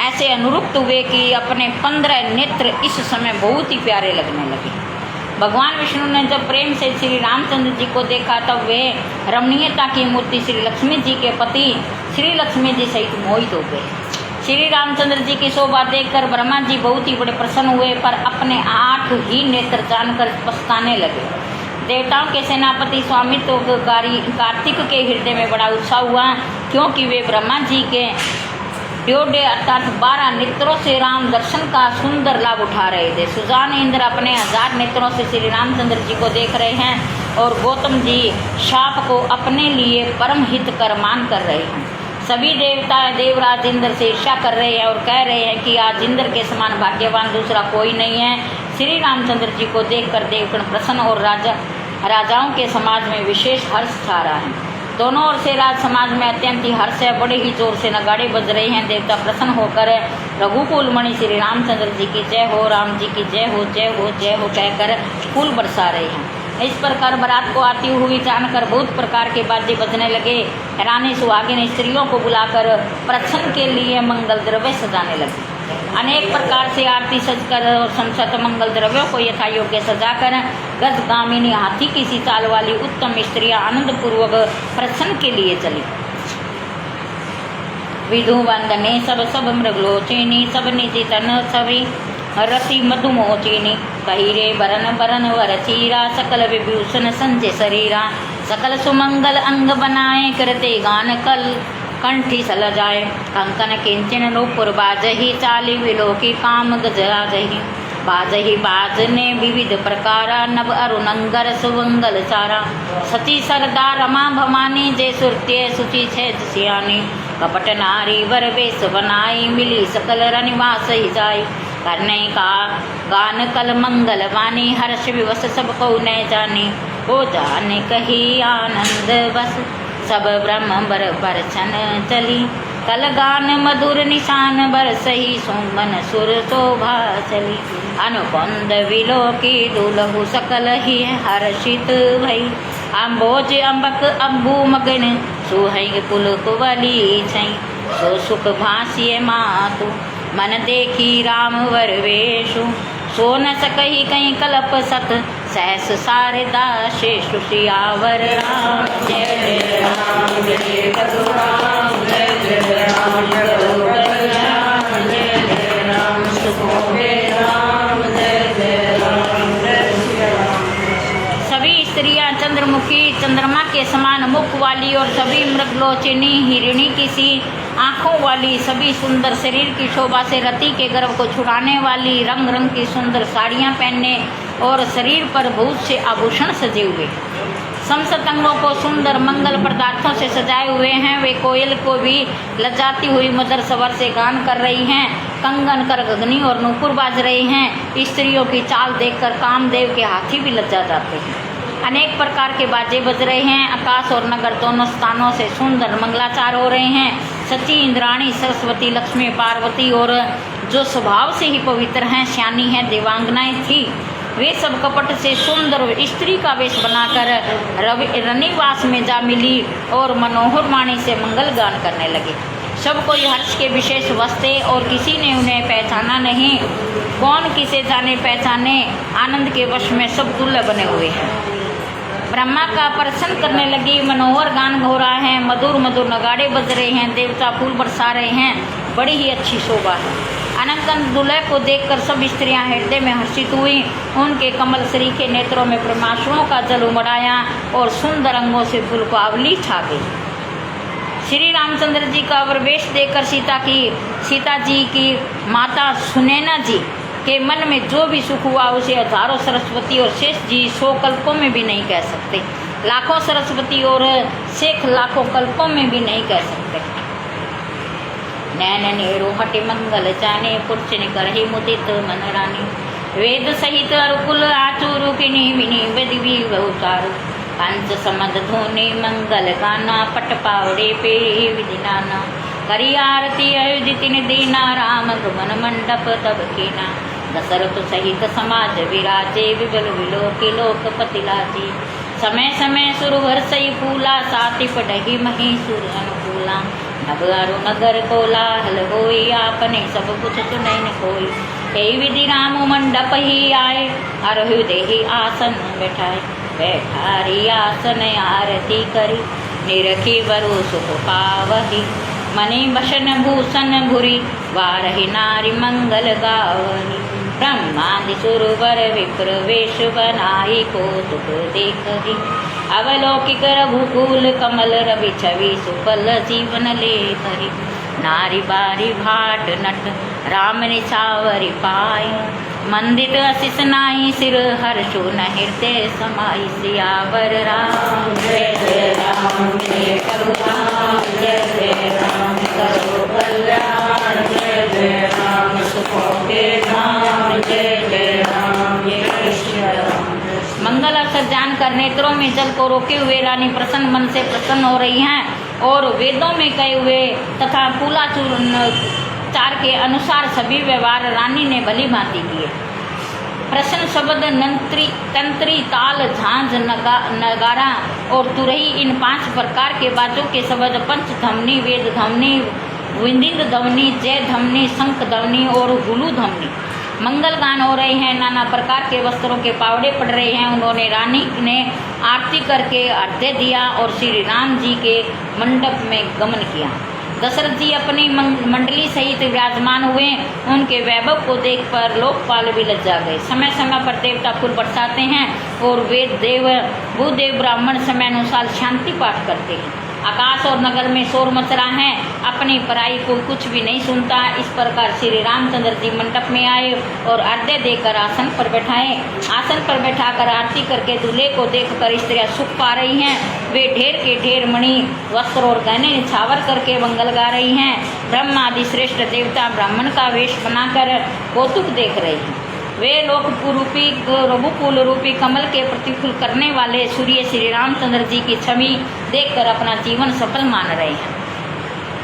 Speaker 1: ऐसे अनुरूप हुए कि अपने 15 नेत्र इस समय बहुत ही प्यारे लगने लगे। भगवान विष्णु ने जब प्रेम से श्री रामचंद्र जी को देखा तब वे रमणीयता की मूर्ति श्री लक्ष्मी जी के पति श्री लक्ष्मी जी सहित मोहित हो गए। श्री रामचंद्र जी की शोभा देखकर ब्रह्मा जी बहुत ही बड़े प्रसन्न हुए पर अपने 8 ही नेत्र जानकर पछताने लगे। देवताओं के सेनापति स्वामित्व कार्तिक के हृदय में बड़ा उत्साह हुआ क्योंकि वे ब्रह्मा जी के ड्योडे अर्थात 12 नेत्रों से राम दर्शन का सुंदर लाभ उठा रहे थे। सुजान इंद्र अपने 1000 नेत्रों से श्री रामचंद्र जी को देख रहे हैं और गौतम जी शाप को अपने लिए परम हितकर मान कर रहे हैं। सभी देवता देवराज इंद्र से ईर्ष्या कर रहे हैं और कह रहे हैं कि आज इंद्र के समान भाग्यवान दूसरा कोई नहीं है। श्री रामचंद्र जी को देखकर देवगण प्रसन्न और राजाओं के समाज में विशेष हर्ष छा रहा है। दोनों ओर से राज समाज में अत्यंत ही हर्ष है। बड़े ही जोर से नगाड़े बज रहे हैं। देवता प्रसन्न होकर रघुकुल मणि श्री रामचंद्र जी की जय हो, राम जी की जय हो जय हो जय हो कहकर फूल बरसा रहे हैं। इस प्रकार बारात को आती हुई जानकर बहुत प्रकार के बाजे बजने लगे। रानी सुहागिन स्त्रियों को बुलाकर प्रसन्न के लिए मंगल द्रव्य सजाने लगे। अनेक प्रकार से आरती सजकर और संसत मंगल द्रव्यों को यथा योग्य सजाकर गजगामिनी हाथी की सी चाल वाली उत्तम स्त्रियां आनंद पूर्वक प्रसन्न के लिए चली। विधु वंदने सब सब मृगलोचिनी सब निधि तन सभी रति मधुमोचिनी। बहिरे बरन बरन वर चीरा सकल विभूषण संजय शरीरा। सकल सुमंगल अंग बनाए करते गान कल कंठी सल जाए। कंकन किंचन नूपुर बाजही चाली विलोकी काम गजराजही। बाजही बाजने विविध प्रकारा नभ अरुणंगर सुवंगल चारा। सती सरदा रमा भवानी जय सुरते सुचि छे सियानी। कपट नारी वर वेश बनाई मिली सकल रनिवास ही जाई। करने का गान कल मंगल वाणी हर्ष विवश सब को न जानी। हो जाने कही आनंद बस सब ब्रह्म बर बरछन चली। कल गान मधुर निशान बरसही सुमन सुर शोभा चली। अनुपंद विलोकी दुलहु सकल ही हर्षित भई। अम्बोज अम्बक अम्बु मगन सुहई पुल कुवली छई। सो सुख भासिए मातु मन देखी राम वर वेशु। सो न सकही कहीं कल्प सत सहस सारदा शेष सियावर राम जय जय राम जय रघुराम जय जय राम करो कल्याण जय जय राम सुखों राम जय जय राम जय श्री राम। सभी स्त्रियां चंद्रमुखी चंद्रमा के समान मुख वाली और सभी मृगलोचिनी हिरणी की सी आँखों वाली सभी सुंदर शरीर की शोभा से रति के गर्भ को छुड़ाने वाली रंग रंग की सुंदर साड़ियाँ पहनने और शरीर पर बहुत से आभूषण सजे हुए समस्त अंगों को सुंदर मंगल पदार्थों से सजाए हुए हैं। वे कोयल को भी लजाती हुई मधुर स्वर से गान कर रही हैं। कंगन कर गगनी और नूपुर बाज रहे हैं। स्त्रियों की चाल देखकर कामदेव के हाथी भी लज्जा जाते हैं। अनेक प्रकार के बाजे बज रहे हैं। आकाश और नगर दोनों स्थानों से सुंदर मंगलाचार हो रहे हैं। सची, इंद्राणी, सरस्वती, लक्ष्मी, पार्वती और जो स्वभाव से ही पवित्र हैं, श्यानी हैं, देवांगनाएं थी, वे सब कपट से सुंदर स्त्री का वेश बनाकर रनिवास में जा मिली और मनोहर वाणी से मंगल गान करने लगे। सब कोई हर्ष के विशेष वस्ते और किसी ने उन्हें पहचाना नहीं। कौन किसे जाने पहचाने, आनंद के वश में सब दुल्हे बने हुए हैं। ब्रह्मा का प्रसन्न करने लगी, मनोहर गान हो रहा है, मधुर मधुर नगाड़े बज रहे हैं, देवता फूल बरसा रहे हैं, बड़ी ही अच्छी शोभा है। अनंत दुल्हे को देखकर सब स्त्रियां हृदय में हर्षित हुई। उनके कमल श्री के नेत्रों में प्रेमाश्रुओं का जल उमड़ाया और सुंदर अंगों से फुलकावली छा गई। श्री रामचंद्र जी का प्रवेश देखकर सीता जी की माता सुनैना जी के मन में जो भी सुख हुआ उसे हजारों सरस्वती और शेष जी 100 कल्पों में भी नहीं कह सकते। लाखों सरस्वती और शेख लाखों कल्पों में भी नहीं कह सकते। नैन नेरो हटे मंगल जाने, पुरुष ने करही मुदित मन रानी। वेद सहित अरुकुल आचुरु किनी विनी विधि बहुचारु। पंच समद धोने मंगल गाना, पट पावड़े पे विधि नाना। करी आरती अयोध्या तिन दीना, राम गमन मंडप तब कीना। दशरथ सहित समाज विराजे, विबल विलोकी लोकपति लाजे। समय समय सुरवर सही फूला, साति पढ़ही मही सुर अनुकूला। नभ अरु नगर कोलाहल होई, आपने सब कुछ सुनै न कोई। हे विधि राम मंडप ही आए, अरहु देहि आसन बैठाए। बैठारी आसन आरती करी, निरखी वरु सुख पावही। मणि भसन भूषण भूरी, वारहि नारी मंगल गावनी। ब्रह्मादि सुरवर विप्र वेश बनाई, को सुख देखही। अवलोकिक रघुकुल कमल रवि छवि, सुफल जीवन लेखरी। नारी बारी भाट नट, राम निछावरी पाई। मंदिर असिस नाई, सिर हर्षो न हृदय समाई। सियावर राम जय जय राम, जय करुणाम जय जय राम। करो कल्याण जय जय राम, सुखों के धाम जय जय राम। मंगल अवसर जानकर नेत्रों में जल को रोके हुए रानी प्रसन्न मन से प्रसन्न हो रही हैं और वेदों में कहे हुए तथा चार के अनुसार सभी व्यवहार रानी ने भली भांति किए। प्रश्न शब्द, तंत्री, ताल, झांझ, नगारा और तुरही, इन 5 प्रकार के बाजों के शब्द पंच धमनी, वेद धमनी, विंदिंद धमनी, जय धमनी, शंख धमनी और हुलू धमनी मंगल गान हो रहे हैं। नाना प्रकार के वस्त्रों के पावड़े पड़ रहे हैं। उन्होंने रानी ने आरती करके अर्घ्य दिया और श्री राम जी के मंडप में गमन किया। दशरथ जी अपनी मंडली सहित विराजमान हुए। उनके वैभव को देखकर लोकपाल भी लज्जा गए। समय समय पर देवता फूल बरसाते हैं और वेद देव भूदेव ब्राह्मण समय अनुसार शांति पाठ करते हैं। आकाश और नगर में शोर मच रहा है, अपनी पराई को कुछ भी नहीं सुनता। इस प्रकार श्री रामचंद्र जी मंडप में आए और अर्घ्य देकर आसन पर बैठाए। आसन पर बैठाकर आरती करके दूल्हे को देखकर स्त्रियां सुख पा रही हैं। वे ढेर के ढेर मणि, वस्त्र और गहने निछावर करके मंगल गा रही हैं। ब्रह्मादि श्रेष्ठ देवता ब्राह्मण का वेश बनाकर कौतुक देख रहे हैं। वे रघुकुल रूपी कमल के प्रतिफल करने वाले सूर्य श्री रामचंद्र जी की छवि देखकर अपना जीवन सफल मान रहे हैं।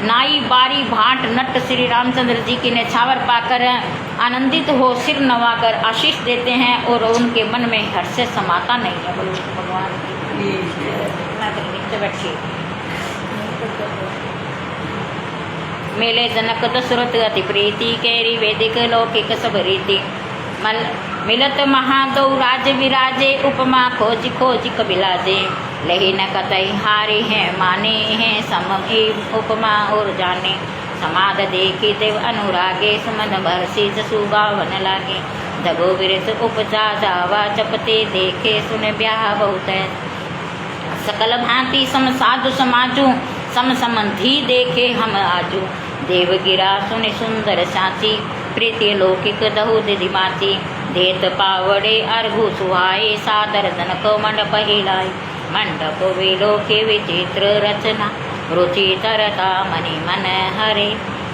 Speaker 1: नाई, बारी, भाट, नट श्री रामचंद्र जी की निछावर पाकर आनंदित हो सिर नवाकर आशीष देते हैं और उनके मन में हर्ष से समाता नहीं है। बोलो भगवान नीचे बैठिए। मेले जनक दशरथ अति प्रीति, केरी वैदिक लौकिक सब रीति। मिलत महादौ राज विराजे, उपमा खोज खोज कबिलाजे। लही न कतई हारे हैं, माने हैं सम उपमा और जाने। समाद देखी देव अनुरागे, समन बरसी जसु गावन लागे। जगो विरत उपजा जावा, जपते देखे सुन ब्याह बहुत। सकल भांति सम साधु समाजू, सम संबंधी देखे हम आजू। देव गिरा सुनि सुंदर साची, प्रीति लौकिक दहु दिमाची। देत पावड़े अर्घु सुहाए, सादर जनक मंडप हिलाए। मंडप विलोके विचित्र रचना, रुचि तरता मनि मन हरे।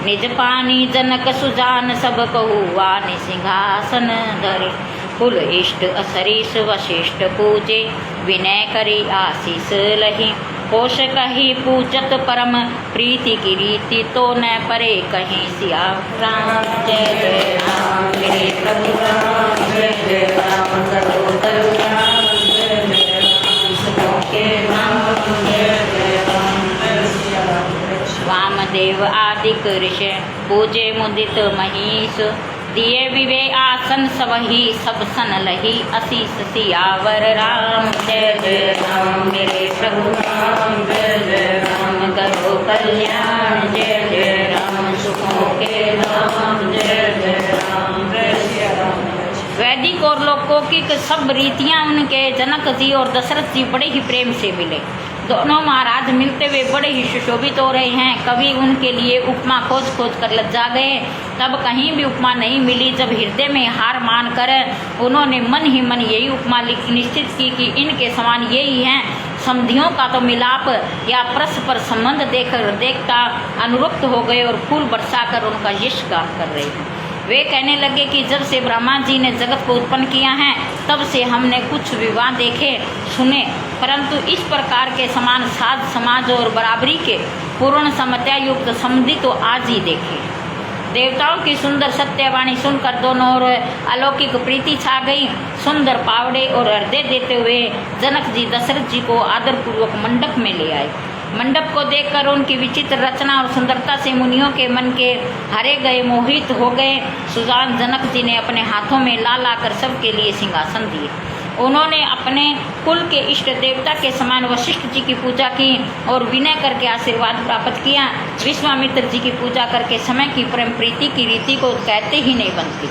Speaker 1: निज पानी जनक सुजान, सब कहुआ सिंहासन धरे। कुल इष्ट असरीस वशिष्ठ पूजे, विनय करी आशीष लही। कोश कही पूजत परम प्रीति की रीति, तो न परे कहीं सिया राम। जय जय राम मेरे प्रभु राम, जय जय राम सर्वोत्तम राम, जय जय राम सबों के राम, जय जय राम जय राम। वामदेव आदि ऋषि पूजे मुदित महीश, दिए विवे आसन सबही सब सन लही, असीस सियावर राम। जय जय राम मेरे प्रभु राम, जय जय राम करो कल्याण, जय जय राम सुखों के राम, जय जय राम जय राम। वैदिक और लौकिक सब रीतियां उनके जनक जी और दशरथ जी बड़े ही प्रेम से मिले। दोनों महाराज मिलते हुए बड़े ही सुशोभित हो रहे हैं। कभी उनके लिए उपमा खोज खोज कर लज्जा गए, तब कहीं भी उपमा नहीं मिली। जब हृदय में हार मान कर उन्होंने मन ही मन यही उपमा निश्चित की कि इनके समान यही हैं। समधियों का तो मिलाप या परस्पर संबंध देखता अनुरक्त हो गए और फूल बरसाकर उनका यश गान कर रहे हैं। वे कहने लगे कि जब से ब्रह्मा जी ने जगत को उत्पन्न किया है तब से हमने कुछ विवाह देखे सुने, परंतु इस प्रकार के समान साध समाज और बराबरी के पूर्ण समता युक्त समधि तो आज ही देखे। देवताओं की सुंदर सत्यवाणी सुनकर दोनों ओर अलौकिक प्रीति छा गई। सुंदर पावड़े और हृदय देते हुए जनक जी दशरथ जी को आदरपूर्वक मंडप में ले आए। मंडप को देखकर उनकी विचित्र रचना और सुंदरता से मुनियों के मन के हरे गए, मोहित हो गए। सुजान जनक जी ने अपने हाथों में ला कर सबके लिए सिंहासन दिए। उन्होंने अपने कुल के इष्ट देवता के समान वशिष्ठ जी की पूजा की और विनय करके आशीर्वाद प्राप्त किया। विश्वामित्र जी की पूजा करके समय की प्रेम प्रीति की रीति को कहते ही नहीं बनती।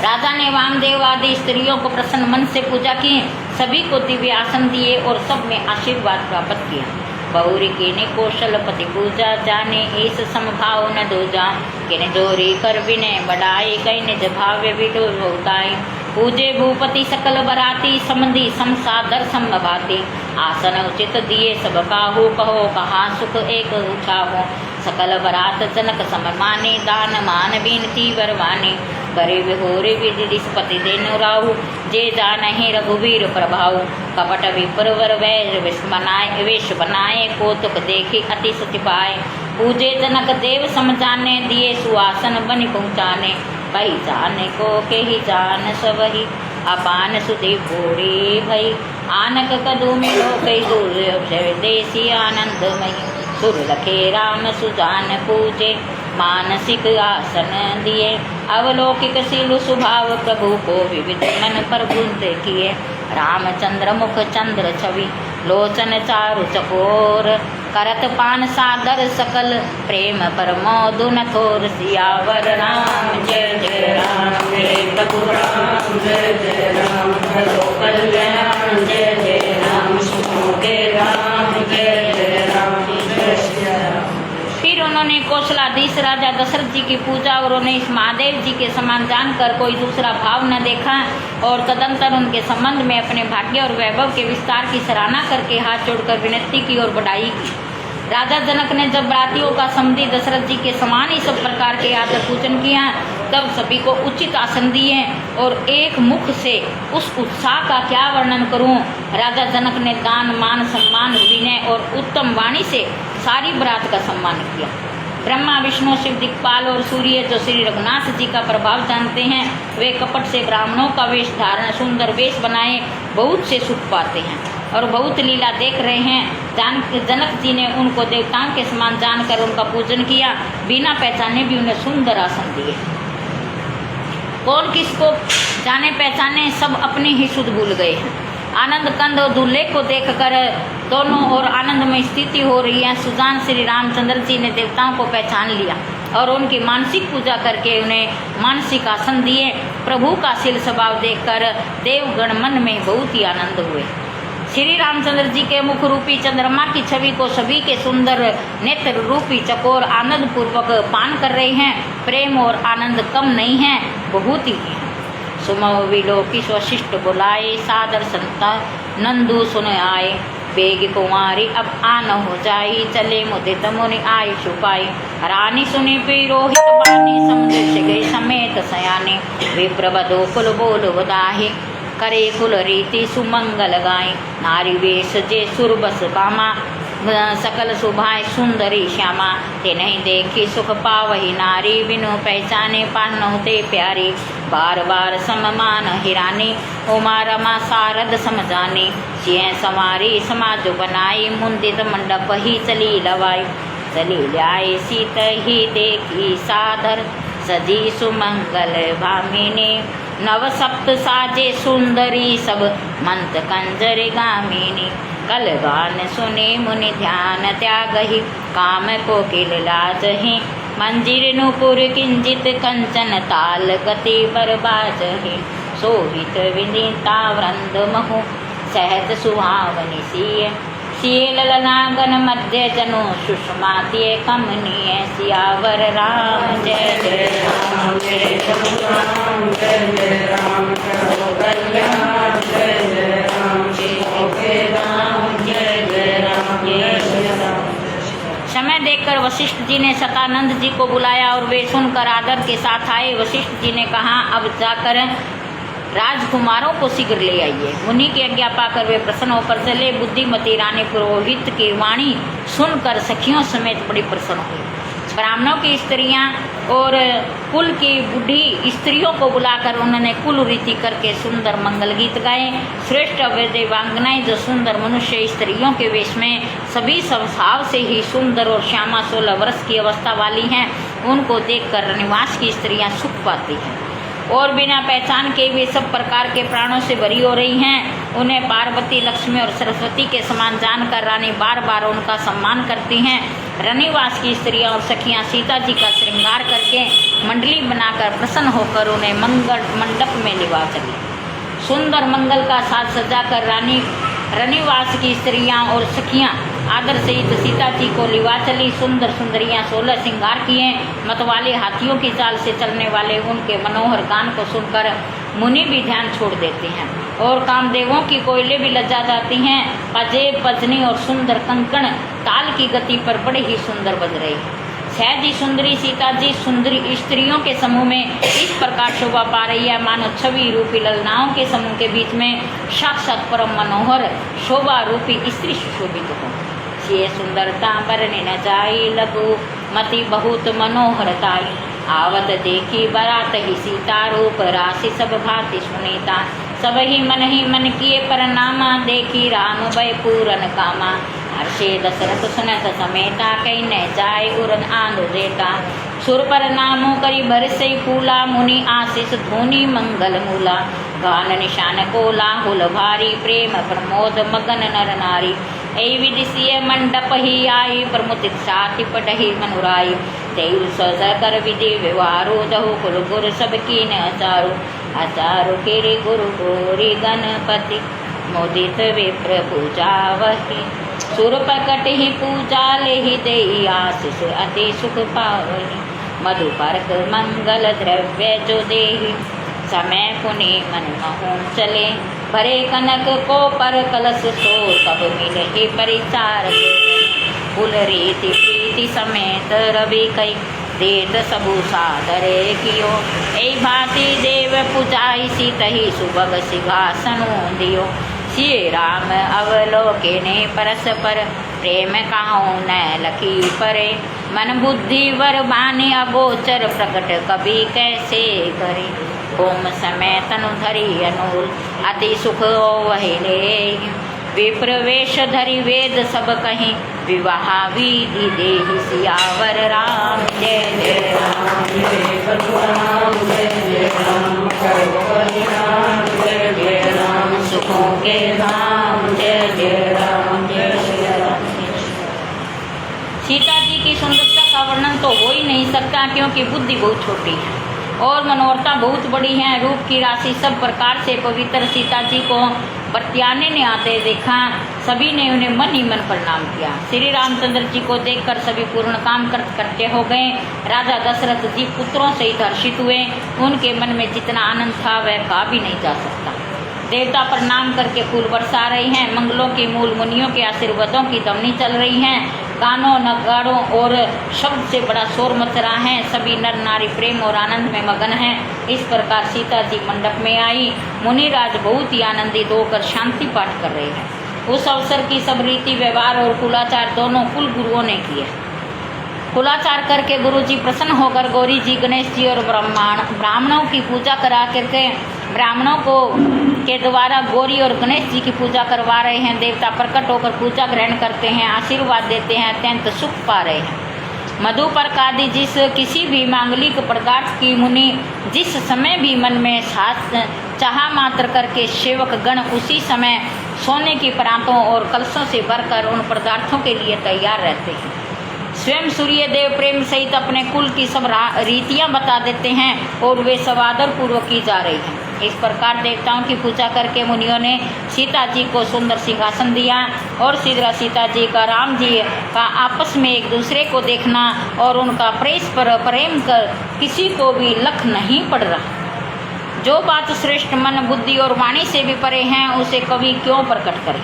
Speaker 1: राजा ने वामदेव आदि स्त्रियों को प्रसन्न मन से पूजा की, सभी को दिव्य आसन दिए और सब में आशीर्वाद प्राप्त किया। बहुरी की ने कौशलपति पूजा, जाने इस समभाव न दूजा। किन जोरी कर विनय बढ़ाई, कई निज भाव्य विडोर होताई। पूजे भूपति सकल बराती, समधि समसादर संभवाती। आसन उचित दिए सब काहू, कहो कहा सुख एक उठाहो। सकल बरात जनक सममाने, दान मान बीनती वरवानी। करे विहोरे विदिशपति देनु राहु, जे जानहि रघुवीर प्रभाव। कपट विपर वर वेश बनाए, कौतुक देखी अति सति पाए। पूजे जनक देव समझाने, दिए सुआसन बनि पहुँचाने। कही जाने को के ही जान सबही, अपान सुधि भोरी भई। आनक कदू में लो कई दूर देसी आनंदमयी। सुर लखे राम सुजान पूजे, मानसिक आसन दिए। अवलौकिक शील स्वभाव प्रभु को विविध मन पर गुंत किए। रामचंद्र मुख चंद्र छवि, लोचन चारु चकोर। करत पान सादर सकल, प्रेम परमोदु न थोर। सियावर राम जय जय राम मेरे प्रभु राम, जय जय राम करो कल्याण। जय जय राम सुखों के राम, जय जय राम जय श्री राम। फिर उन्होंने कौशलाधीश राजा दशरथ जी की पूजा और उन्हें इस महादेव जी के समान जानकर कोई दूसरा भाव न देखा और तदंतर उनके संबंध में अपने भाग्य और वैभव के विस्तार की सराहना करके हाथ जोड़कर विनती की और बढ़ाई की। राजा जनक ने जब बरातियों का समधि दशरथ जी के समान ही सब प्रकार के आदर पूजन किया, तब सभी को उचित आसन दिए और एक मुख से उस उत्साह का क्या वर्णन करूं। राजा जनक ने दान मान सम्मान विनय और उत्तम वाणी से सारी बरात का सम्मान किया। ब्रह्मा विष्णु शिव दिक्पाल और सूर्य जो श्री रघुनाथ जी का प्रभाव जानते हैं, वे कपट से ब्राह्मणों का वेश धारण सुंदर वेश बनाए बहुत से सुख पाते हैं और बहुत लीला देख रहे हैं। जनक जी ने उनको देवताओं के समान जानकर उनका पूजन किया। बिना पहचाने भी उन्हें सुंदर आसन दिए। कौन किसको जाने पहचाने, सब अपने ही शुद्ध भूल गए हैं। आनंद कंद और दूल्हे को देखकर दोनों और आनंद में स्थिति हो रही है। सुजान श्री रामचंद्र जी ने देवताओं को पहचान लिया और उनकी मानसिक पूजा करके उन्हें मानसिक आसन दिए। प्रभु का शील स्वभाव देखकर देवगण मन में बहुत ही आनंद हुए। श्री रामचंद्र जी के मुख रूपी चंद्रमा की छवि को सभी के सुंदर नेत्र रूपी चकोर आनंद पूर्वक पान कर रहे हैं। प्रेम और आनंद कम नहीं है, बहुत ही है। सुमव विलोकी वशिष्ठ बुलाए, सादर संता नंदू सुन आए। बेग कुंवारी अब आन हो जाई, चले मुदित मुनि आय छुपाई। रानी सुनी पुरोहित बानी, समुद्र से गए समेत सयाने। विप्रवधो कुल बोल बदाहे, करे कुल रीति सुमंगल गाय, नारी वेश जे सुरबस कामा, सकल सुभाय सुंदरी श्यामा, ते नहीं देखी सुख पावही नारी, बिनु पहचाने पान ते प्यारी, बार बार सममान हिरानी, उमा रमा सारद समझानी, सिंह सवारी समाज बनाई, मुंदित मंडप ही चली लवाई, चली ल्याए सीत ही देखी सादर, सजी सुमंगल भामिनी, नव सप्त साजे सुंदरी, सब मंत कंजर गामिनी, कल गान सुने मुनि ध्यान त्यागहि, काम कोकिल लाजहि, मंजिर नुपुर किंजित कंचन ताल गति बरबाजहि, शोभित विनीता वृंद महु, सहज सुहावनि सिय, सिय ललनागन मध्य जनु, सुषमातिय कमनीय, सियावर राम जय जय राम, जय राम जय जय राम, करो कल्याण जय जय राम, जय राम जय जय राम, जय राम। समय देखकर वशिष्ठ जी ने शतानंद जी को बुलाया और वे सुनकर आदर के साथ आए। वशिष्ठ जी ने कहा, अब जाकर राजकुमारों को शीघ्र ले आइए। मुनि की आज्ञा पाकर वे प्रसन्न होकर चले। बुद्धिमती रानी पुरोहित की वाणी सुनकर सखियों समेत बड़ी प्रसन्न हुई। ब्राह्मणों की स्त्रियां और कुल की बूढ़ी स्त्रियों को बुलाकर उन्होंने कुल रीति करके सुंदर मंगल गीत गाए। श्रेष्ठ देवांगनाएं जो सुंदर मनुष्य स्त्रियों के वेश में सभी स्वभाव से ही सुंदर और श्यामा 16 वर्ष की अवस्था वाली हैं, उनको देखकर रनिवास की स्त्रियां सुख पाती हैं और बिना पहचान के वे सब प्रकार के प्राणों से भरी हो रही हैं। उन्हें पार्वती, लक्ष्मी और सरस्वती के समान जानकर रानी बार बार उनका सम्मान करती हैं। रनिवास की स्त्रियां और सखियां सीता जी का श्रृंगार करके मंडली बनाकर प्रसन्न होकर उन्हें मंगल मंडप में लिवा चली। सुंदर मंगल का साज सजाकर रानी रनिवास की स्त्रियां और सखियां आदर सहित सीता जी को लिवा चली। सुंदर सुंदरियां 16 श्रृंगार किए, मतवाले हाथियों की चाल से चलने वाले उनके मनोहर गान को सुनकर मुनि भी ध्यान छोड़ देते हैं और कामदेवों की कोयले भी लज्जा जाती हैं। पजेब, पजनी और सुंदर कंकण ताल की गति पर बड़े ही सुंदर बज रही है। सहजी सुंदरी सीता जी सुंदरी स्त्रियों के समूह में इस प्रकार शोभा पा रही है मानो छवि रूपी ललनाओं के समूह के बीच में साक्षात परम मनोहर शोभा रूपी स्त्री सुशोभित हो। ये सुंदरता बरने न जाई, लगू मति बहुत मनोहरताई, आवत देखी बरात ही सीता, रूप राशि सब भांति सुनीता, सब ही मन किए परनामा, देखी राम भय पूरन कामा, हर्षे दशरथ सुनत समेता, कहीं न जाय उरन आंदोलेता, सुर पर नामो करी भरसई फूला, मुनि आशीष धोनी मंगल मूला, गान निशान कोला हुल भारी, प्रेम प्रमोद मगन नर नारी, ऐ विदिशीय मंडप ही आई, प्रमुदित साथी पटही मनुराई, तेल सजा कर विधि व्यवहारो, दहु कुल गुर सब कीन अचारो, आचारो केरे गुरु गोरी गणपति, मोदित विप्र पूजा वही, सुर प्रकट ही पूजा ले ही देई, आशीष अति सुख पावही, मधुपर्क मंगल द्रव्य जो देही, समय पुनि मनमोह चले, भरे कनक को पर कलश सो, सब मिले ही परिचार कुल रीति प्रीति समेत रवि कई, देत सबु सादरे कियो, ऐ भांति देव पूजाई सीतहि सुभग सिंहासनो दियो, श्री राम अवलोके ने परस्पर, प्रेम काहू न लखी परे, मन बुद्धि वर बानी अगोचर, प्रकट कभी कैसे करे, ओम समय तनु धरी अनूल, अति सुख वही ले, विप्रवेश धरि वेद सब कहीं, विवाह विधि देहि सियावर राम, जय जय राम, जय राम, जय राम, जय जय राम, सुखों के धाम, जय जय राम, जय राम। सीता जी की सुंदरता का वर्णन तो हो ही नहीं सकता, क्योंकि बुद्धि बहुत छोटी है और मनोहरता बहुत बड़ी है। रूप की राशि सब प्रकार से पवित्र सीता जी को बतियाने ने आते देखा, सभी ने उन्हें मन ही मन प्रणाम किया। श्री रामचंद्र जी को देखकर सभी पूर्ण काम करते हो गए। राजा दशरथ जी पुत्रों से ही हर्षित हुए, उनके मन में जितना आनंद था वह कहा भी नहीं जा सकता। देवता प्रणाम करके फूल बरसा रहे हैं, मंगलों के मूल मुनियों के आशीर्वादों की ध्वनि चल रही है। गानों नगाड़ों और शब्द से बड़ा शोर मच रहा है। सभी नर नारी प्रेम और आनंद में मगन हैं। इस प्रकार सीता जी मंडप में आई। मुनिराज बहुत ही आनंदित होकर शांति पाठ कर रहे हैं। उस अवसर की सब रीति व्यवहार और कुलाचार दोनों कुल गुरुओं ने किए। कुलाचार करके गुरु जी प्रसन्न होकर गौरी जी, गणेश जी और ब्राह्मणों की पूजा करा करके ब्राह्मणों को के द्वारा गौरी और गणेश जी की पूजा करवा रहे हैं। देवता प्रकट होकर पूजा ग्रहण करते हैं, आशीर्वाद देते हैं, अत्यंत सुख पा रहे हैं। मधुपर्क आदि जिस किसी भी मांगलिक पदार्थ की मुनि जिस समय भी मन में चाह मात्र करके सेवक गण उसी समय सोने की परातों और कलशों से भरकर उन पदार्थों के लिए तैयार रहते हैं। स्वयं सूर्य देव प्रेम सहित अपने कुल की सब रीतियां बता देते हैं और वे सब आदर पूर्वक की जा रही हैं। इस प्रकार देवताओं की पूजा करके मुनियों ने सीता जी को सुंदर सिंहासन दिया और सीता जी का राम जी का आपस में एक दूसरे को देखना और उनका परस्पर प्रेम कर किसी को भी लख नहीं पड़ रहा। जो बात श्रेष्ठ मन बुद्धि और वाणी से भी परे हैं उसे कवि क्यों प्रकट करे।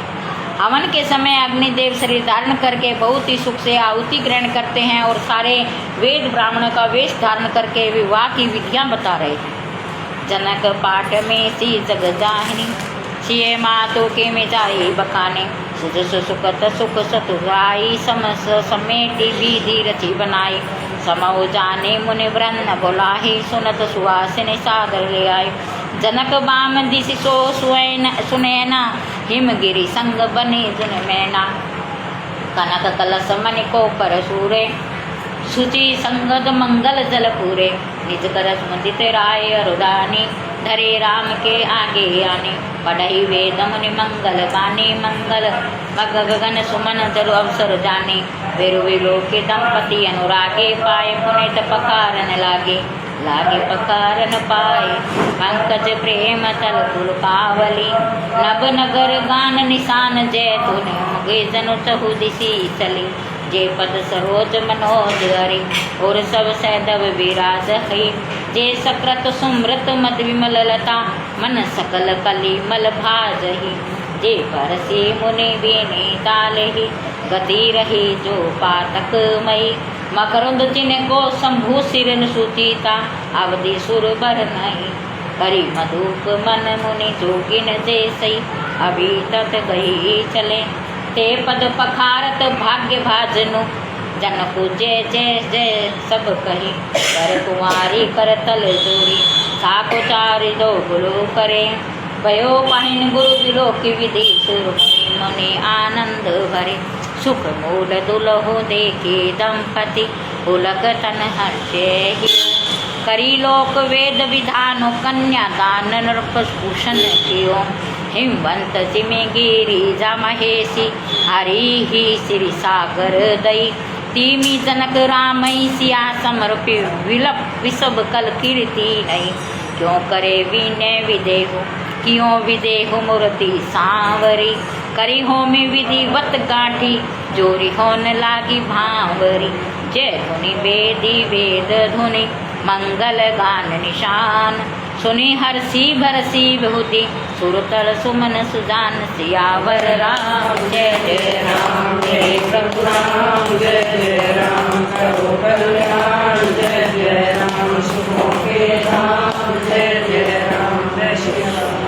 Speaker 1: हवन के समय अग्निदेव शरीर धारण करके बहुत ही सुख से आहुति ग्रहण करते हैं और सारे वेद ब्राह्मण का वेश धारण करके विवाह की विधियां बता रहे हैं। जनक पाठ में सी जग जाहिनी सिए मातो के में जाई बखाने सुजस सुखत सुख सतुराई समस समेटी विधि रची बनाई समो जाने मुनि वृंद बोलाही सुनत सुहासिनी सागर ले आए। जनक बाम दिशि सो सुनैना हिमगिरी संग बने जुन मैना कनक कलश मणि को पर सूरे सुचि संगद मंगल जल पूरे निज करस मुदित राय अरुदानी धरे राम के आगे आने पढ़ई वेद मुनि मंगल गाने मंगल मग गगन सुमन जरु अवसर जाने वेरु विलो के दंपति अनुरागे पाए पुनित पकारन लागे पकारन पाए पंकज प्रेम तल कुल पावली नभ नगर गान निशान जैतून मुगे जनु चहु दिशि चली जे पद सरोज मनोज हरि और सब सैदव विराज हई जे सकृत सुमृत मद विमल लता मन सकल कली मल भाजहि जे परसी मुनि बीनी तालहि गति रही जो पातक मई मकरुंद जिन को शंभु सिरन सुचीता अवधि सुर बर नहीं करी मधुप मन मुनि जोगिन जैसई अभी तत गई चले ते पद पखारत भाग्य भाजनु जनकु जय जय जय सब कही कर कुमारी कर तल जोड़ी साको चारि दो गुरु करे भयो पाहिन गुरु बिलो की विधि सुर मुनि आनंद भरे सुख मूल दुलहो देखे दंपति पुलक तन हर्षे करी लोक वेद विधानो कन्या दान नृपभूषण कियो हिमवंत जिमे गिरी जा महेशी हरि ही श्री सागर दई तीमी जनक रामई सिया समर्पि विलप विसब कल कीर्ति नहीं क्यों करे विनय विदेहो क्यों विदेहो मूर्ति सांवरी करी हो में विधिवत गांठी जोरी होन लागी भांवरी जय धुनि वेदी वेद धुनि मंगल गान निशान सुनी हरसी भरसी बहुती सुरतल सुमन सुजान सियावर राम जय जय राम जय प्रभु राम जय जय राम करो कल्याण जय जय राम सुखों के धाम जय जय राम जय श्री राम।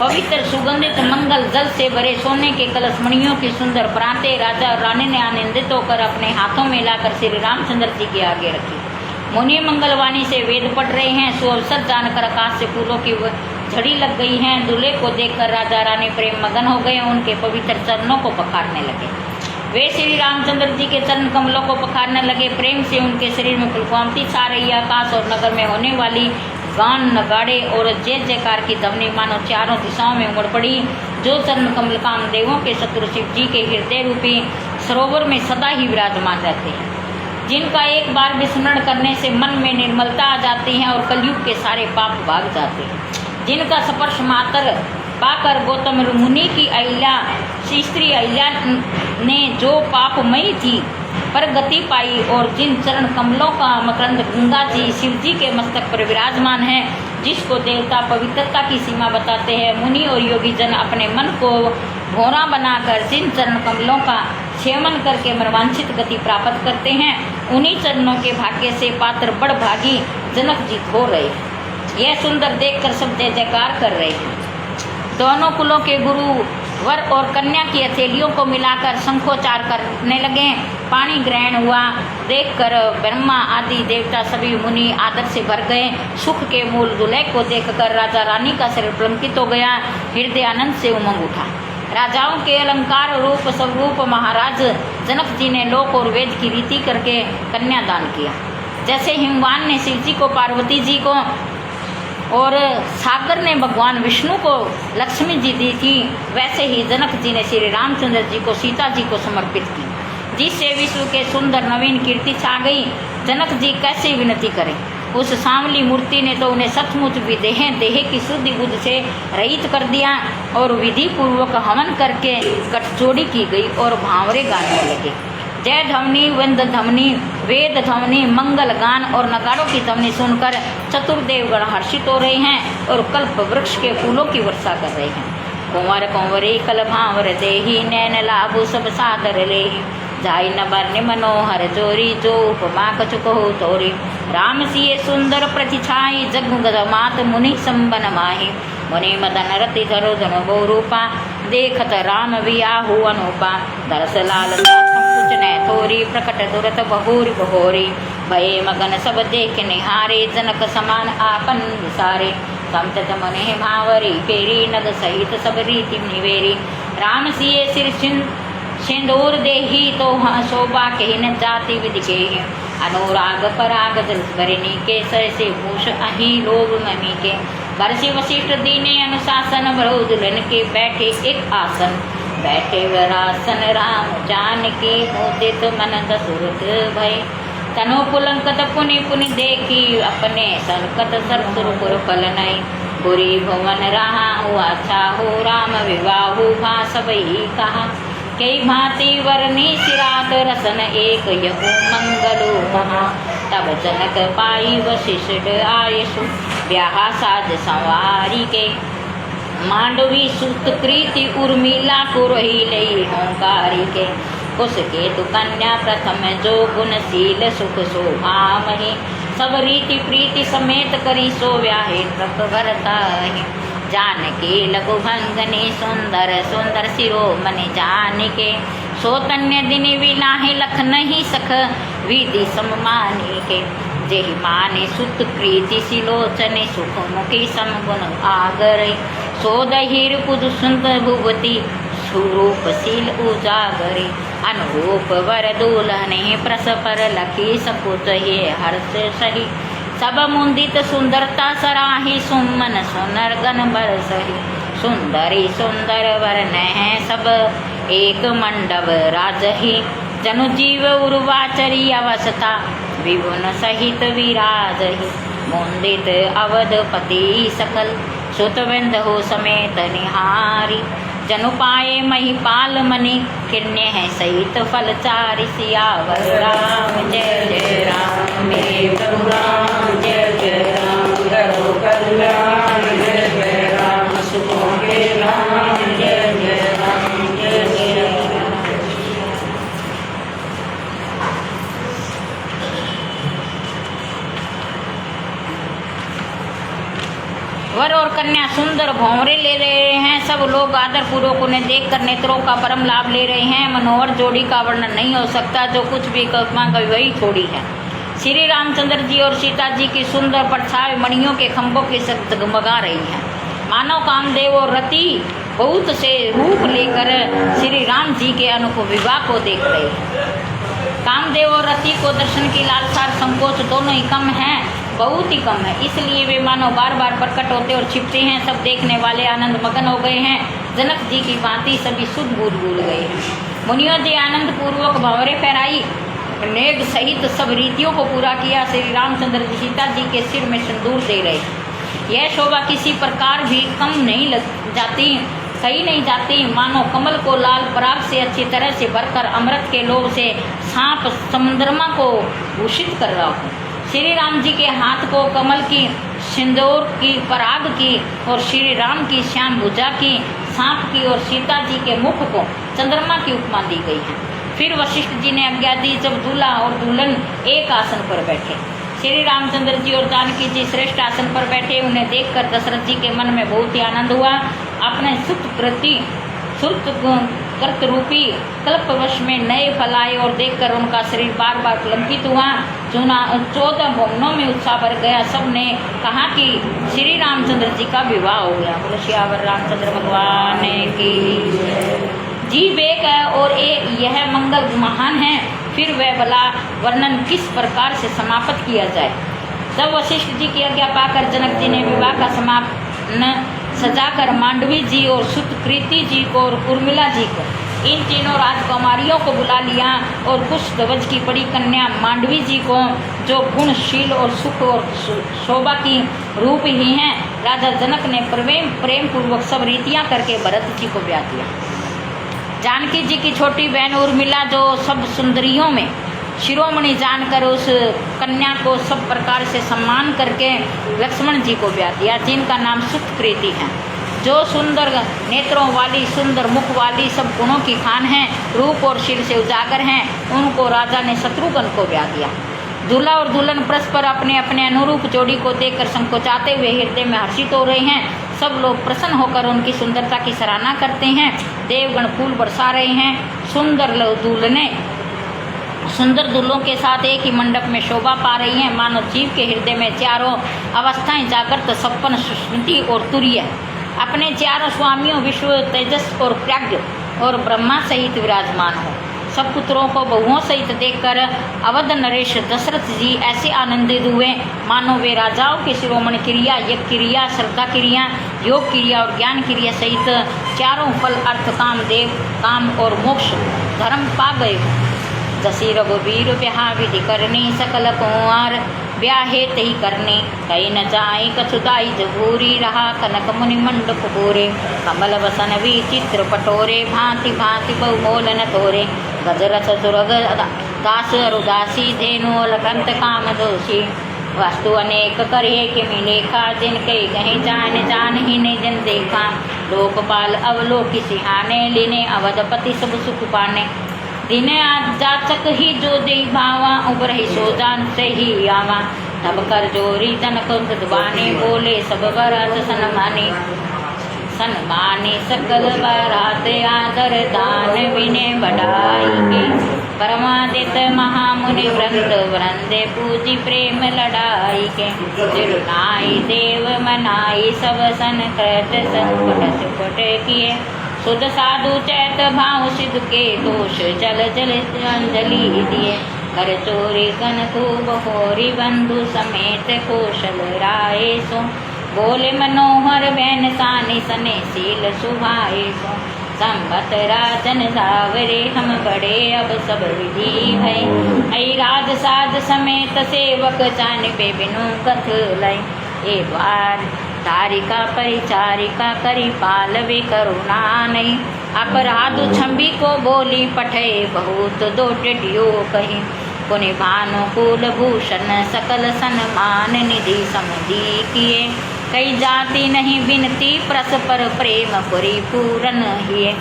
Speaker 1: पवित्र सुगंधित मंगल जल से भरे सोने के कलश मणियों की सुंदर पराते राजा और रानी ने आनंदित होकर अपने हाथों में लाकर श्री रामचंद्र जी के आगे रखी। मुनि मंगलवाणी से वेद पढ़ रहे हैं। सुअवसर जानकर आकाश से फूलों की झड़ी लग गई है। दूल्हे को देखकर राजा रानी प्रेम मगन हो गए, उनके पवित्र चरणों को पखारने लगे। वे श्री रामचंद्र जी के चरण कमलों को पखारने लगे। प्रेम से उनके शरीर में फुलकांति छा रही। आकाश और नगर में होने वाली गान नगाड़े और जय जयकार की ध्वनि मानो चारों दिशाओं में उमड़ पड़ी। जो चरण कमल काम देवों के शत्रु शिव जी के हृदय रूपी सरोवर में सदा ही विराजमान रहते हैं, जिनका एक बार विस्मरण करने से मन में निर्मलता आ जाती है और कलयुग के सारे पाप भाग जाते हैं, जिनका स्पर्श मात्र पाकर गौतम मुनि की अहिल्या श्री स्त्री अहिल्या ने जो पापमयी थी पर गति पाई और जिन चरण कमलों का मकरंद गंगा जी शिव जी के मस्तक पर विराजमान है, जिसको देवता पवित्रता की सीमा बताते हैं। मुनि और योगी जन अपने मन को भौरा बनाकर जिन चरण कमलों का सेवन करके मनवांछित गति प्राप्त करते हैं। उन्हीं चरणों के भाग्य से पात्र बड़ भागी जनक जी हो रहे हैं। यह सुंदर देखकर सब जय जयकार कर रहे हैं। दोनों कुलों के गुरु वर और कन्या की हथेलियों को मिलाकर शंखोच्चार करने लगे। पानी ग्रहण हुआ। देखकर ब्रह्मा आदि देवता सभी मुनि आदर से भर गए। सुख के मूल दुल्हे को देखकर राजा रानी का सिर पुलकित हो गया। हृदय आनंद से उमंग उठा। राजाओं के अलंकार रूप स्वरूप महाराज जनक जी ने लोक और वेद की रीति करके कन्यादान किया। जैसे हिमवान ने शिव जी को, पार्वती जी को और सागर ने भगवान विष्णु को लक्ष्मी जी दी थी, वैसे ही जनक जी ने श्री रामचंद्र जी को सीता जी को समर्पित की, जिससे विश्व के सुंदर नवीन कीर्ति छा गई। जनक जी कैसे विनती करें। उस सांवली मूर्ति ने तो उन्हें सचमुच भी देह की शुद्धि बुद्ध से रहित कर दिया और विधि पूर्वक हवन करके गठजोड़ी की गई और भांवरे गाने लगे। जय ध्वनि, वंद ध्वनि, वेद ध्वनि, मंगल गान और नगाड़ों की ध्वनि सुनकर चतुर्देवगण हर्षित हो रहे हैं और कल्प वृक्ष के फूलों की वर्षा कर रहे हैं। कुंवर कुंवरी कल भांवर देही, नैन लाभु सब सादर लेही, जाई न बरने मनोहर जोरी, जो उपमा कछु कहो तोरी। राम सिए सुंदर प्रतिछाई, जग मात मुनि संबन माही, मुनि मदन रति धरो धनो बहुरूपा, देखत राम बियाहु अनुपा। दरस लाल कुछ न थोरी, प्रकट दुरत बहोरी बहोरी, भये मगन सब देख निहारे, जनक समान आपन विसारे। समचत मुनि भावरी फेरी, नग सहित सब रीति निवेरी। राम सिए सिर सिंदूर देही, तो शोभा कही न जाति विधि के। अनुराग पराग जल भरनी के, सहसे भूष अहि लोग ममी के। वर्षि वशिष्ठ दीने अनुशासन, भरो दुल्हन के बैठे एक आसन। बैठे वरासन राम जानकी, मोदित मन दशरथ भय। तनु पुलंकत पुनि पुनि देखी, अपने संकट सरसुर फल नहीं। पुरी भुवन रहा हुआ चाहु, राम विवाहु भास वही कहा। कई भांति वरनी सिरात, रसन एक यहु मंगलो महा। तब जनक पाई वशिष्ठ आयसु, ब्याह साज संवारी के। मांडवी सुत कृति उर्मिला, कुरही लई होंकारी के। उसके तु कन्या प्रथम जो, गुणशील सुख शोभामहि। सब रीति प्रीति समेत करी, सो व्याहे तप भरताहि। जानकी लघु भंगनी, सुंदर सुंदर शिरोमणि जानके। सोतन्य दिन विलाहे, लख नहीं सख विधि सममानी के। जेहि माने सुत प्रीति सिलोचने, सुख मुखी समगुण आगरे। सोदहिर पुज सुंदर भुवती, स्वरूपशील उजागरे। अनुरूप वर दुल्हने, परस्पर लखी सपुत ये हर्ष सही। सब मुंदित सुंदरता सराही, सुमन सुनर गण बरसही। सुंदरी सुंदर वरन है सब, एक मंडप राजही। जनु जीव उर्वाचरी अवस्था, विभुन सहित विराजही। मुंदित अवधपति सकल, सुतविंद हो समेत निहारी। जनु पाए महिपाल मणि, किन्ने है सहित फलचारी। सियावर राम जय जय राम, मेरे प्रभु राम जय जय राम। करो कल्याण जय जय राम, सुखों के राम जय जय राम जय जय राम। वर और कन्या सुंदर भौंरे ले रहे हैं। सब लोग आदर पूर्वक उन्हें देखकर नेत्रों का परम लाभ ले रहे हैं। मनोहर जोड़ी का वर्णन नहीं हो सकता, जो कुछ भी कल्पना का वही थोड़ी है। श्री रामचंद्र जी और सीता जी की सुंदर परछाई मणियों के खंभों के साथ जगमगा रही है। मानव कामदेव और रति बहुत से रूप लेकर श्री राम जी के अनूप विवाह को देख रहे हैं। कामदेव और रति को दर्शन की लालसा संकोच दोनों ही कम है, बहुत ही कम है। इसलिए वे मानो बार बार प्रकट होते और छिपते हैं। सब देखने वाले आनंद मगन हो गए हैं। जनक जी की भांति सभी सुध भूल गए हैं। मुनियों जी आनंद पूर्वक भंवरे फहराई, नेग सहित सब रीतियों को पूरा किया। श्री रामचंद्र जी सीता जी के सिर में सिंदूर दे रहे। यह शोभा किसी प्रकार भी कम नहीं लग जाती, सही नहीं जाती। मानो कमल को लाल पराग से अच्छी तरह से भरकर अमृत के लोभ से सांप समुद्रमा को भूषित कर रहा हूँ। श्री राम जी के हाथ को कमल की, सिंदूर की, पराग की और श्री राम की श्याम भुजा की, सांप की और सीता जी के मुख को चंद्रमा की उपमा दी गई है। फिर वशिष्ठ जी ने आज्ञा दी। जब दूल्हा और दुल्हन एक आसन पर बैठे, श्री रामचंद्र जी और जानकी जी श्रेष्ठ आसन पर बैठे, उन्हें देखकर दशरथ जी के मन में बहुत ही आनंद हुआ। अपने सुत कर्त रूपी कल्पवश में नए फल आए और देखकर उनका शरीर बार बार पुलकित हुआ। 14 भवनों में उत्साह भर गया। सब ने कहा कि श्री रामचंद्र जी का विवाह हो गया। बोलो श्यावर रामचंद्र भगवान की। जीव एक है और एक यह मंगल महान है, फिर वह भला वर्णन किस प्रकार से समाप्त किया जाए। तब वशिष्ठ जी की आज्ञा पाकर जनक जी ने विवाह का समापन सजाकर मांडवी जी और सुतकृति जी को और उर्मिला जी को, इन तीनों राजकुमारियों को बुला लिया और कुशध्वज की बड़ी कन्या मांडवी जी को, जो गुणशील और सुख और शोभा की रूप ही हैं, राजा जनक ने प्रेम पूर्वक सब रीतियां करके भरत जी को ब्याह दिया। जानकी जी की छोटी बहन उर्मिला, जो सब सुंदरियों में शिरोमणि जानकर उस कन्या को सब प्रकार से सम्मान करके लक्ष्मण जी को ब्याह दिया, जिनका नाम सुतकृति है, जो सुंदर नेत्रों वाली, सुंदर मुख वाली, सब गुणों की खान हैं, रूप और शिर से उजागर हैं। उनको राजा ने शत्रुघ्न को ब्याह दिया। दूल्हा और दुल्हन परस्पर अपने अपने अनुरूप जोड़ी को देखकर संकोचाते हुए हृदय में हर्षित हो रहे हैं। सब लोग प्रसन्न होकर उनकी सुंदरता की सराहना करते हैं। देवगण फूल बरसा रहे हैं। सुंदर दुल्हों के साथ एक ही मंडप में शोभा पा रही हैं। मानव जीव के हृदय में चारों अवस्थाएं जागृत, सपन, सुस्मृति और तुर्य अपने चारों स्वामियों विश्व, तेजस और प्राज्ञ और ब्रह्मा सहित विराजमान हो। सब पुत्रों को बहुओं सहित देखकर अवध नरेश दशरथ जी ऐसे आनंदित हुए मानो वे राजाओं की शिरोमणि क्रिया, यज्ञ क्रिया, श्रद्धा क्रिया, योग क्रिया और ज्ञान क्रिया सहित चारों फल, अर्थ, काम, देव काम और मोक्ष धर्म पा गए। जसी रघुवीर ब्याह विधि करनी, सकल कुंवर ब्याहे तही करनी, कहीं न जाए कछुदाई जबूरी, रहा कनक मुनि मंडप पूरे, कमल बसन विचित्र पटोरे, भांति भांति बहुमोल न तोरे, गजरथ सुरग दास रुदासी, धेनु लखंत काम दोषी, वस्तु अनेक करिए कि मिलेखा, जिनके कहीं जान ही नहीं जन देखा, लोकपाल अवलोकी सिहाने, लीने अवधपति सब सुख पाने, दिने जाचक ही जो दे भावा, उबरही सो जान से ही आवा, तब कर जोरी जनक मृदवानी, बोले सब बरात सन्मानी सकल बरात, आदर दान विनय बढ़ाई के, परमादित महामुनि वृंदे पूजी प्रेम लड़ाई के, तिरुनाई देव मनाई सब संकट संकट सुकट किए, सुध साधु चैत भाव सिद्ध के दोष जल जल अंजलि दिए, कर चोरी कन खूब होरी बंधु समेत कौशल राय सो, बोले मनोहर बहन सानी सने शील सुभाए सो, संबत राजन सावरे हम बड़े अब सब विधि भय, ऐ राज साज समेत सेवक जान बे बिनु कथ लय, ए बार तारिका परिचारिका करी पालवे करुणा नहीं, अपराध छंबी को बोली पठे बहुत दो टेडियो कही, पुनि भानुकूल भूषण सकल सन्मान निधि समझी किए, कई जाति नहीं बिनती परस्पर प्रेम पुरी पूरन हिए,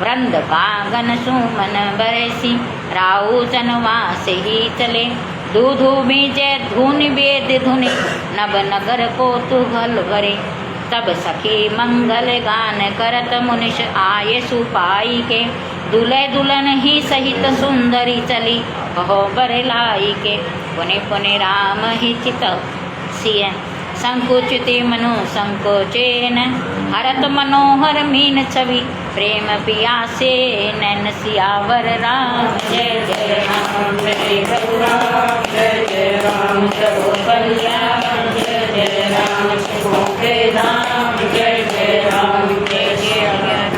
Speaker 1: वृंद बागन सुमन बरसी राउ जनवास ही चले, दूधु बीजे धुनि वेद धुनि नभ नगर कौतूहल भरे, तब सखी मंगल गान करत मुनिष आये सुपाई के, दुल्हे दुल्हन ही सहित सुंदरी चली कहो बरलाई के, पुनि पुनि राम ही चित सिय संकुचिते मनो संकोचेन, हरत मनोहर मीन छवि प्रेम पियासे, नैन सियावर राम जय जय राम, जय राम जय जय राम, प्रभु कल्याण जय जय राम, जय राम जय जय राम, जय जय राम।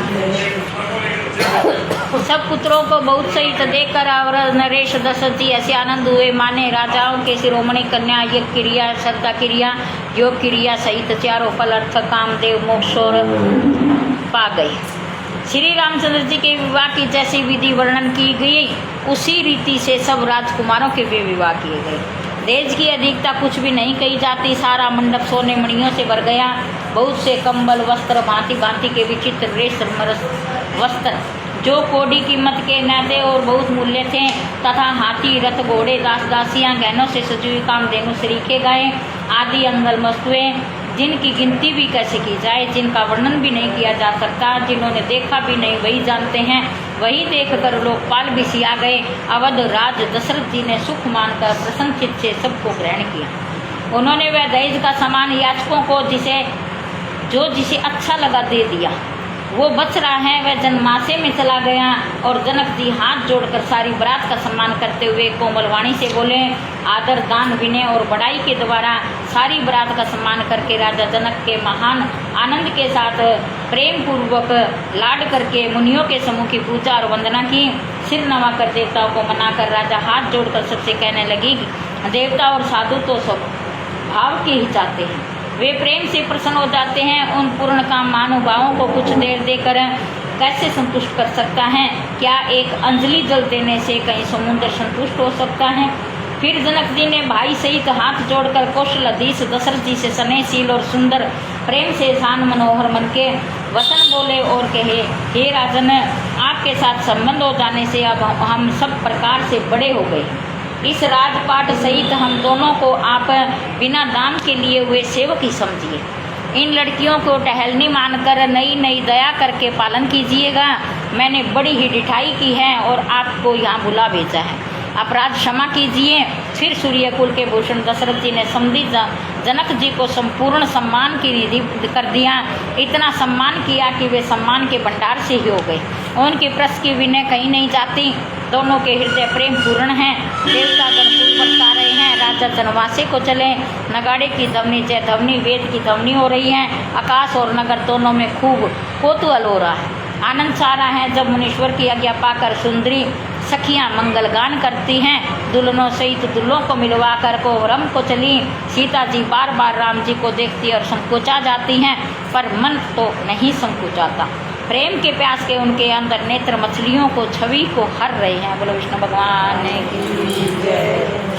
Speaker 1: सब पुत्रों को बहुत सहित देखकर और नरेश दशरथ जी ऐसे आनंद हुए माने राजाओं के शिरोमणि कन्या, यज्ञ क्रिया, श्रद्धा क्रिया, योग क्रिया सहित चारों फल, अर्थ, काम, देव, मोक्ष पा गए। श्री रामचंद्र जी के विवाह की जैसी विधि वर्णन की गई, उसी रीति से सब राजकुमारों के भी विवाह किए गए। देश की अधिकता कुछ भी नहीं कही जाती। सारा मंडप सोने मणियों से भर गया। बहुत से कंबल, वस्त्र, भांति भांति के विचित्र रेशम वस्त्र, जो कौड़ी कीमत के न थे और बहुत मूल्य थे, तथा हाथी रथ घोड़े दास दासियां गहनों से सजी हुई कामधेनु सरीखे गाय आदि अंगल वस्तुएं, जिनकी गिनती भी कैसे की जाए, जिनका वर्णन भी नहीं किया जा सकता, जिन्होंने देखा भी नहीं वही जानते हैं। वही देखकर लोकपाल भी सिया गए। अवध राज दशरथ जी ने सुख मानकर प्रसन्न चित्त से सबको ग्रहण किया। उन्होंने वह दहेज का सामान याचकों को जिसे अच्छा लगा दे दिया। वो बच रहा है वह जन्माशय में चला गया। और जनक जी हाथ जोड़कर सारी बारात का सम्मान करते हुए कोमल वाणी से बोले, आदर दान विनय और बड़ाई के द्वारा सारी बारात का सम्मान करके राजा जनक के महान आनंद के साथ प्रेम पूर्वक लाड करके मुनियों के समूह की पूजा और वंदना की। सिर नवा कर देवताओं को मनाकर राजा हाथ जोड़कर सबसे कहने लगी, देवता और साधु तो सब भाव के ही चाहते हैं, वे प्रेम से प्रसन्न हो जाते हैं। उन पूर्ण काम महानुभावों को कुछ देर देकर कैसे संतुष्ट कर सकता है? क्या एक अंजलि जल देने से कहीं समुद्र संतुष्ट हो सकता है? फिर जनक जी ने भाई सहित हाथ जोड़कर कौशलाधीश दशरथ जी से स्नेहशील और सुंदर प्रेम से शान मनोहर मन के वचन बोले और कहे, हे राजन, आपके साथ संबंध हो जाने से अब हम सब प्रकार से बड़े हो गए। इस राजपाट सहित हम दोनों को आप बिना दाम के लिए हुए सेवक ही समझिए। इन लड़कियों को टहलनी मानकर नई नई दया करके पालन कीजिएगा। मैंने बड़ी ही डिठाई की है और आपको यहाँ बुला भेजा है, अपराध क्षमा कीजिए। फिर सूर्यकुल के भूषण दशरथ जी ने समझी जनक जी को संपूर्ण सम्मान की निधि कर दिया। इतना सम्मान किया कि वे सम्मान के भंडार से ही हो गए। उनकी प्रस की विनय कहीं नहीं जाती। दोनों के हृदय प्रेम पूर्ण हैं। देवता गण फूल बरसा रहे हैं। राजा जनवासे को चले। नगाड़े की ध्वनि जय ध्वनि वेद की ध्वनि हो रही है। आकाश और नगर दोनों में खूब कौतूहल हो रहा है, आनंद छा रहा है। जब मुनीश्वर की आज्ञा पाकर सुंदरी सखियां मंगल गान करती हैं, दुल्हनों सहित दुल्हों को मिलवा कर को रम को चली। सीता जी बार बार राम जी को देखती और संकोचा जाती हैं, पर मन तो नहीं संकोचाता। प्रेम के प्यास के उनके अंदर नेत्र मछलियों को छवि को हर रहे हैं। बोलो विष्णु भगवान की जय,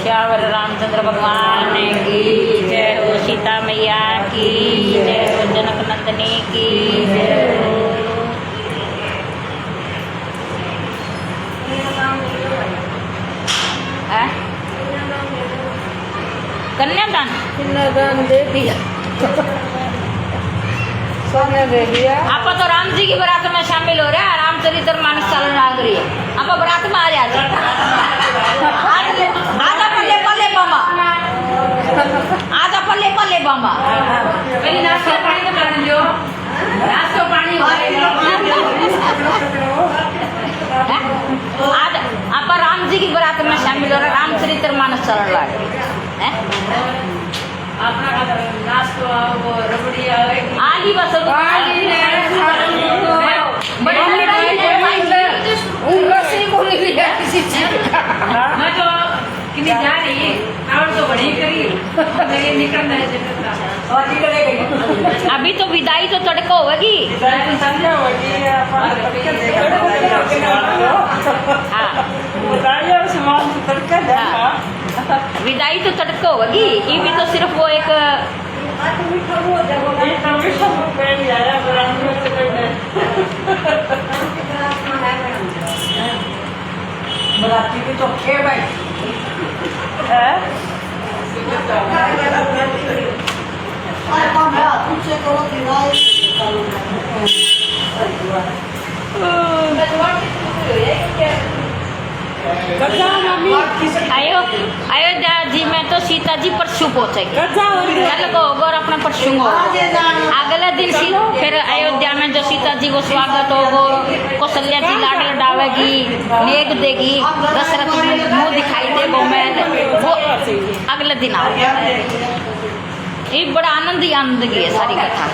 Speaker 1: श्यावर रामचंद्र भगवान की जय हो, सीता मैया की जय हो, जनक नंदनी की जय हो। कन्यादान
Speaker 2: दे दिया, सोने दे दिया।
Speaker 1: आप तो राम जी की बारात में शामिल हो रहे हैं। रामचरित्र मानस चलन लग रही है। आप बारात में आ जाते आधा पल्ले पल्ले बामा, आधा पल्ले पल्ले बामा। पहले नाश्ता पानी तो कर लो, नाश्ता पानी आज आप राम जी की बारात में शामिल हो रहे। रामचरित्र मानस चलन लग रही है। आली बस मैं तो कितनी जा रही और तो बड़ी करी अभी तो विदाई तो तड़का होगी। विदाई तो तड़का होगी। ये भी तो सिर्फ वो एक
Speaker 2: बराती भी तो खे भाई
Speaker 1: अयोध्या जी में तो सीता जी परसों पहुंचेगी। कल को होगा और अपना परसों अगले दिन फिर अयोध्या में जो सीता जी को स्वागत होगा, कौशल्या जी लाड लडावेगी, नेक देगी, दशरथ मुंह दिखाई दे वो अगले दिन आओ। ये बड़ा आनंद ही आनंद की है सारी कथा।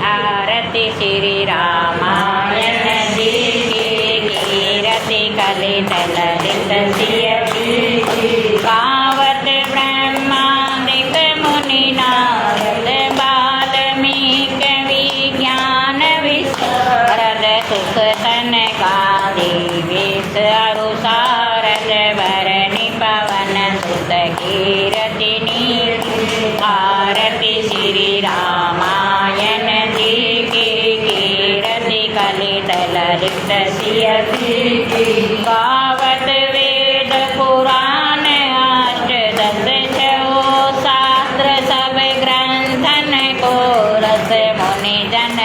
Speaker 1: आरती श्री रामायण जी की रति कले ललित सियति गावत ब्रह्मादिक मुनि नारद वाल्मीकि विज्ञान विशारद सुख सनकादि वेद अनुसारद वर संत कीरतिनी आरती श्री रामायण जी की कीरति कलित ललित सिय गावत वेद पुराण अष्ट दस छो शास्त्र सब ग्रंथन को रस मुनि जन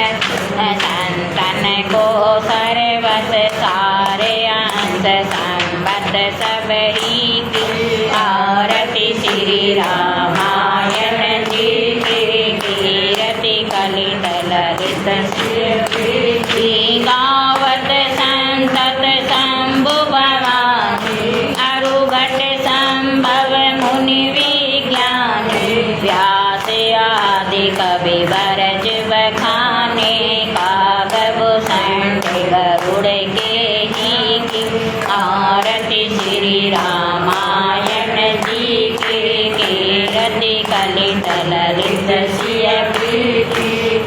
Speaker 1: संतन को सर्वस सारे अंत संबत सब ही की आरती श्री रामायण जी की कीरति कलित ललित गावत संतत शंभु भवान अरुघट संभव मुनि विज्ञान व्यास आदि कवि बरज बखाने कागब संत गरुड़ के ही की आरती श्री रामायण जी की कीरति कलित ललित सिय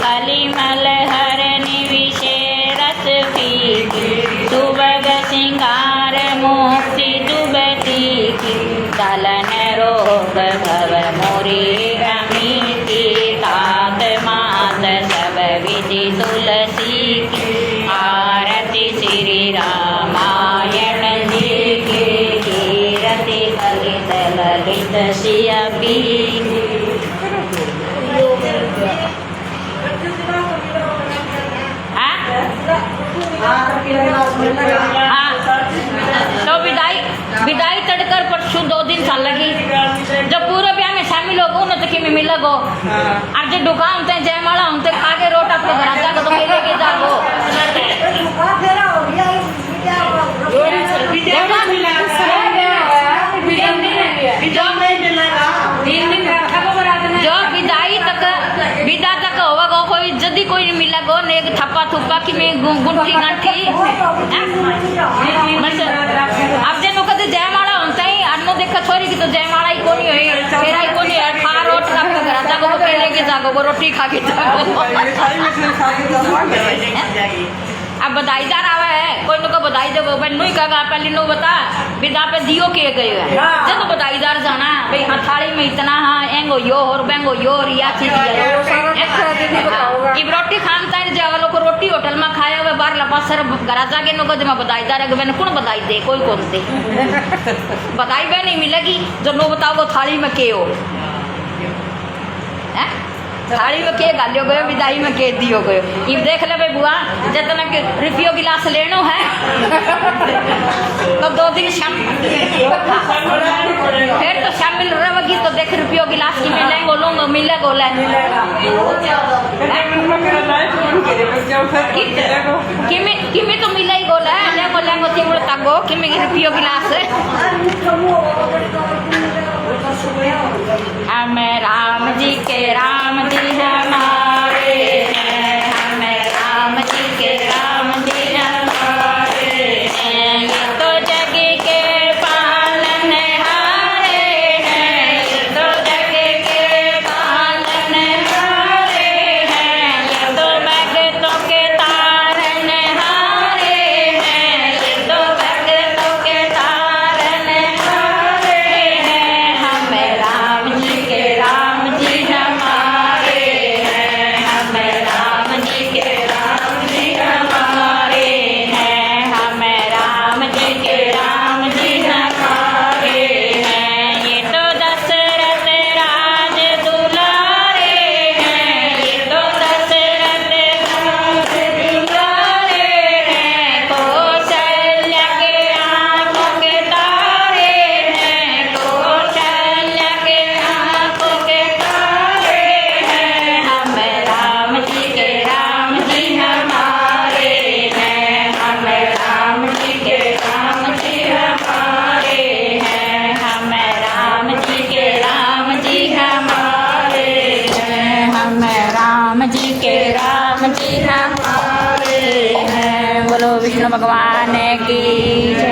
Speaker 1: कलिमल हरनि विशेरस पीकी सुबग सिंगार मुक्ति दुबती की कलन रोग भव मोरी रमीति तात मात सब विधि तुलसी की आरती श्री रामायण जी की कीरति कलित ललित सिय तो विदाई तड़कर परसू 2 दिन साल लगी जब पूरे ब्याह में शामिल हो गो न तो कि मिला गो और जो दुकान होते जयमाला होते खा के रोट अपने घर जा तो मेरे के जागो जो विदा तक होगा गो कोई जदी कोई नहीं मिला गो ने थप्पा थुप्पा कि मैं गुंठी गांठी अब जनो कदे जयमाला होता ही अन्नो देखा छोरी की तो जयमाला ही कोनी होई फेरा ही कोनी है खा रोट का घर जागो को पहले के जागो को रोटी खा के जागो अब बधाईदार आवे है कोई नो को बधाई दे बन नुई कहा पहले नो बता विदा पे दियो के गयो है जब बधाईदार जाना भाई हाँ थाली में इतना हाँ एंगो यो और बेंगो यो रिया चीज की रोटी खानता है जब लोग रोटी होटल में खाया हुआ बार लपा सर घरा जाके नो को जब बधाईदार है मैंने कौन बधाई दे कोई कौन दे बधाई बे नहीं मिलेगी जो नो बताओ वो थाली में के हो थाली में के गालियो गयो विदाई में के दियो गयो इब देख ले बुआ जितना के रुपयो गिलास लेनो है तो 2 दिन शाम फिर तो शामिल रहेगी तो देख रुपयो गिलास की मिलेंगे लोग मिले गोले किमी तो मिले ही गोले लेंगो लेंगो तिमड़ तगो किमी रुपयो गिलास हम राम जी के राम जी हमारे हैं हम राम जी के राम जी हमारे हैं ये तो जग के पालनहारे हैं ये तो जग के पालनहारे हैं ये तो भक्तों के तारनहारे हैं ये तो भक्तों के तारनहारे हैं हम राम जी के राम जी हमारे हैं हम राम जी के राम जी हमारे हैं हम राम जी के राम जी हमारे हैं ये तो दशरथ राज दुलारे हैं ये तो दशरथ राज दुलारे हैं कौशल्या के आंखों के तारे हैं कौशल्या के आंखों के तारे हैं हम राम जी के राम जी हमारे हैं हम राम जी के राम जी हमारे हैं हम राम जी के राम जी हमारे हैं हम राम जी के राम जी हमारे हैं बोलो विष्णु भगवान की जय,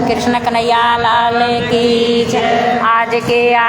Speaker 1: कृष्ण कन्हैया लाल की जय। आज के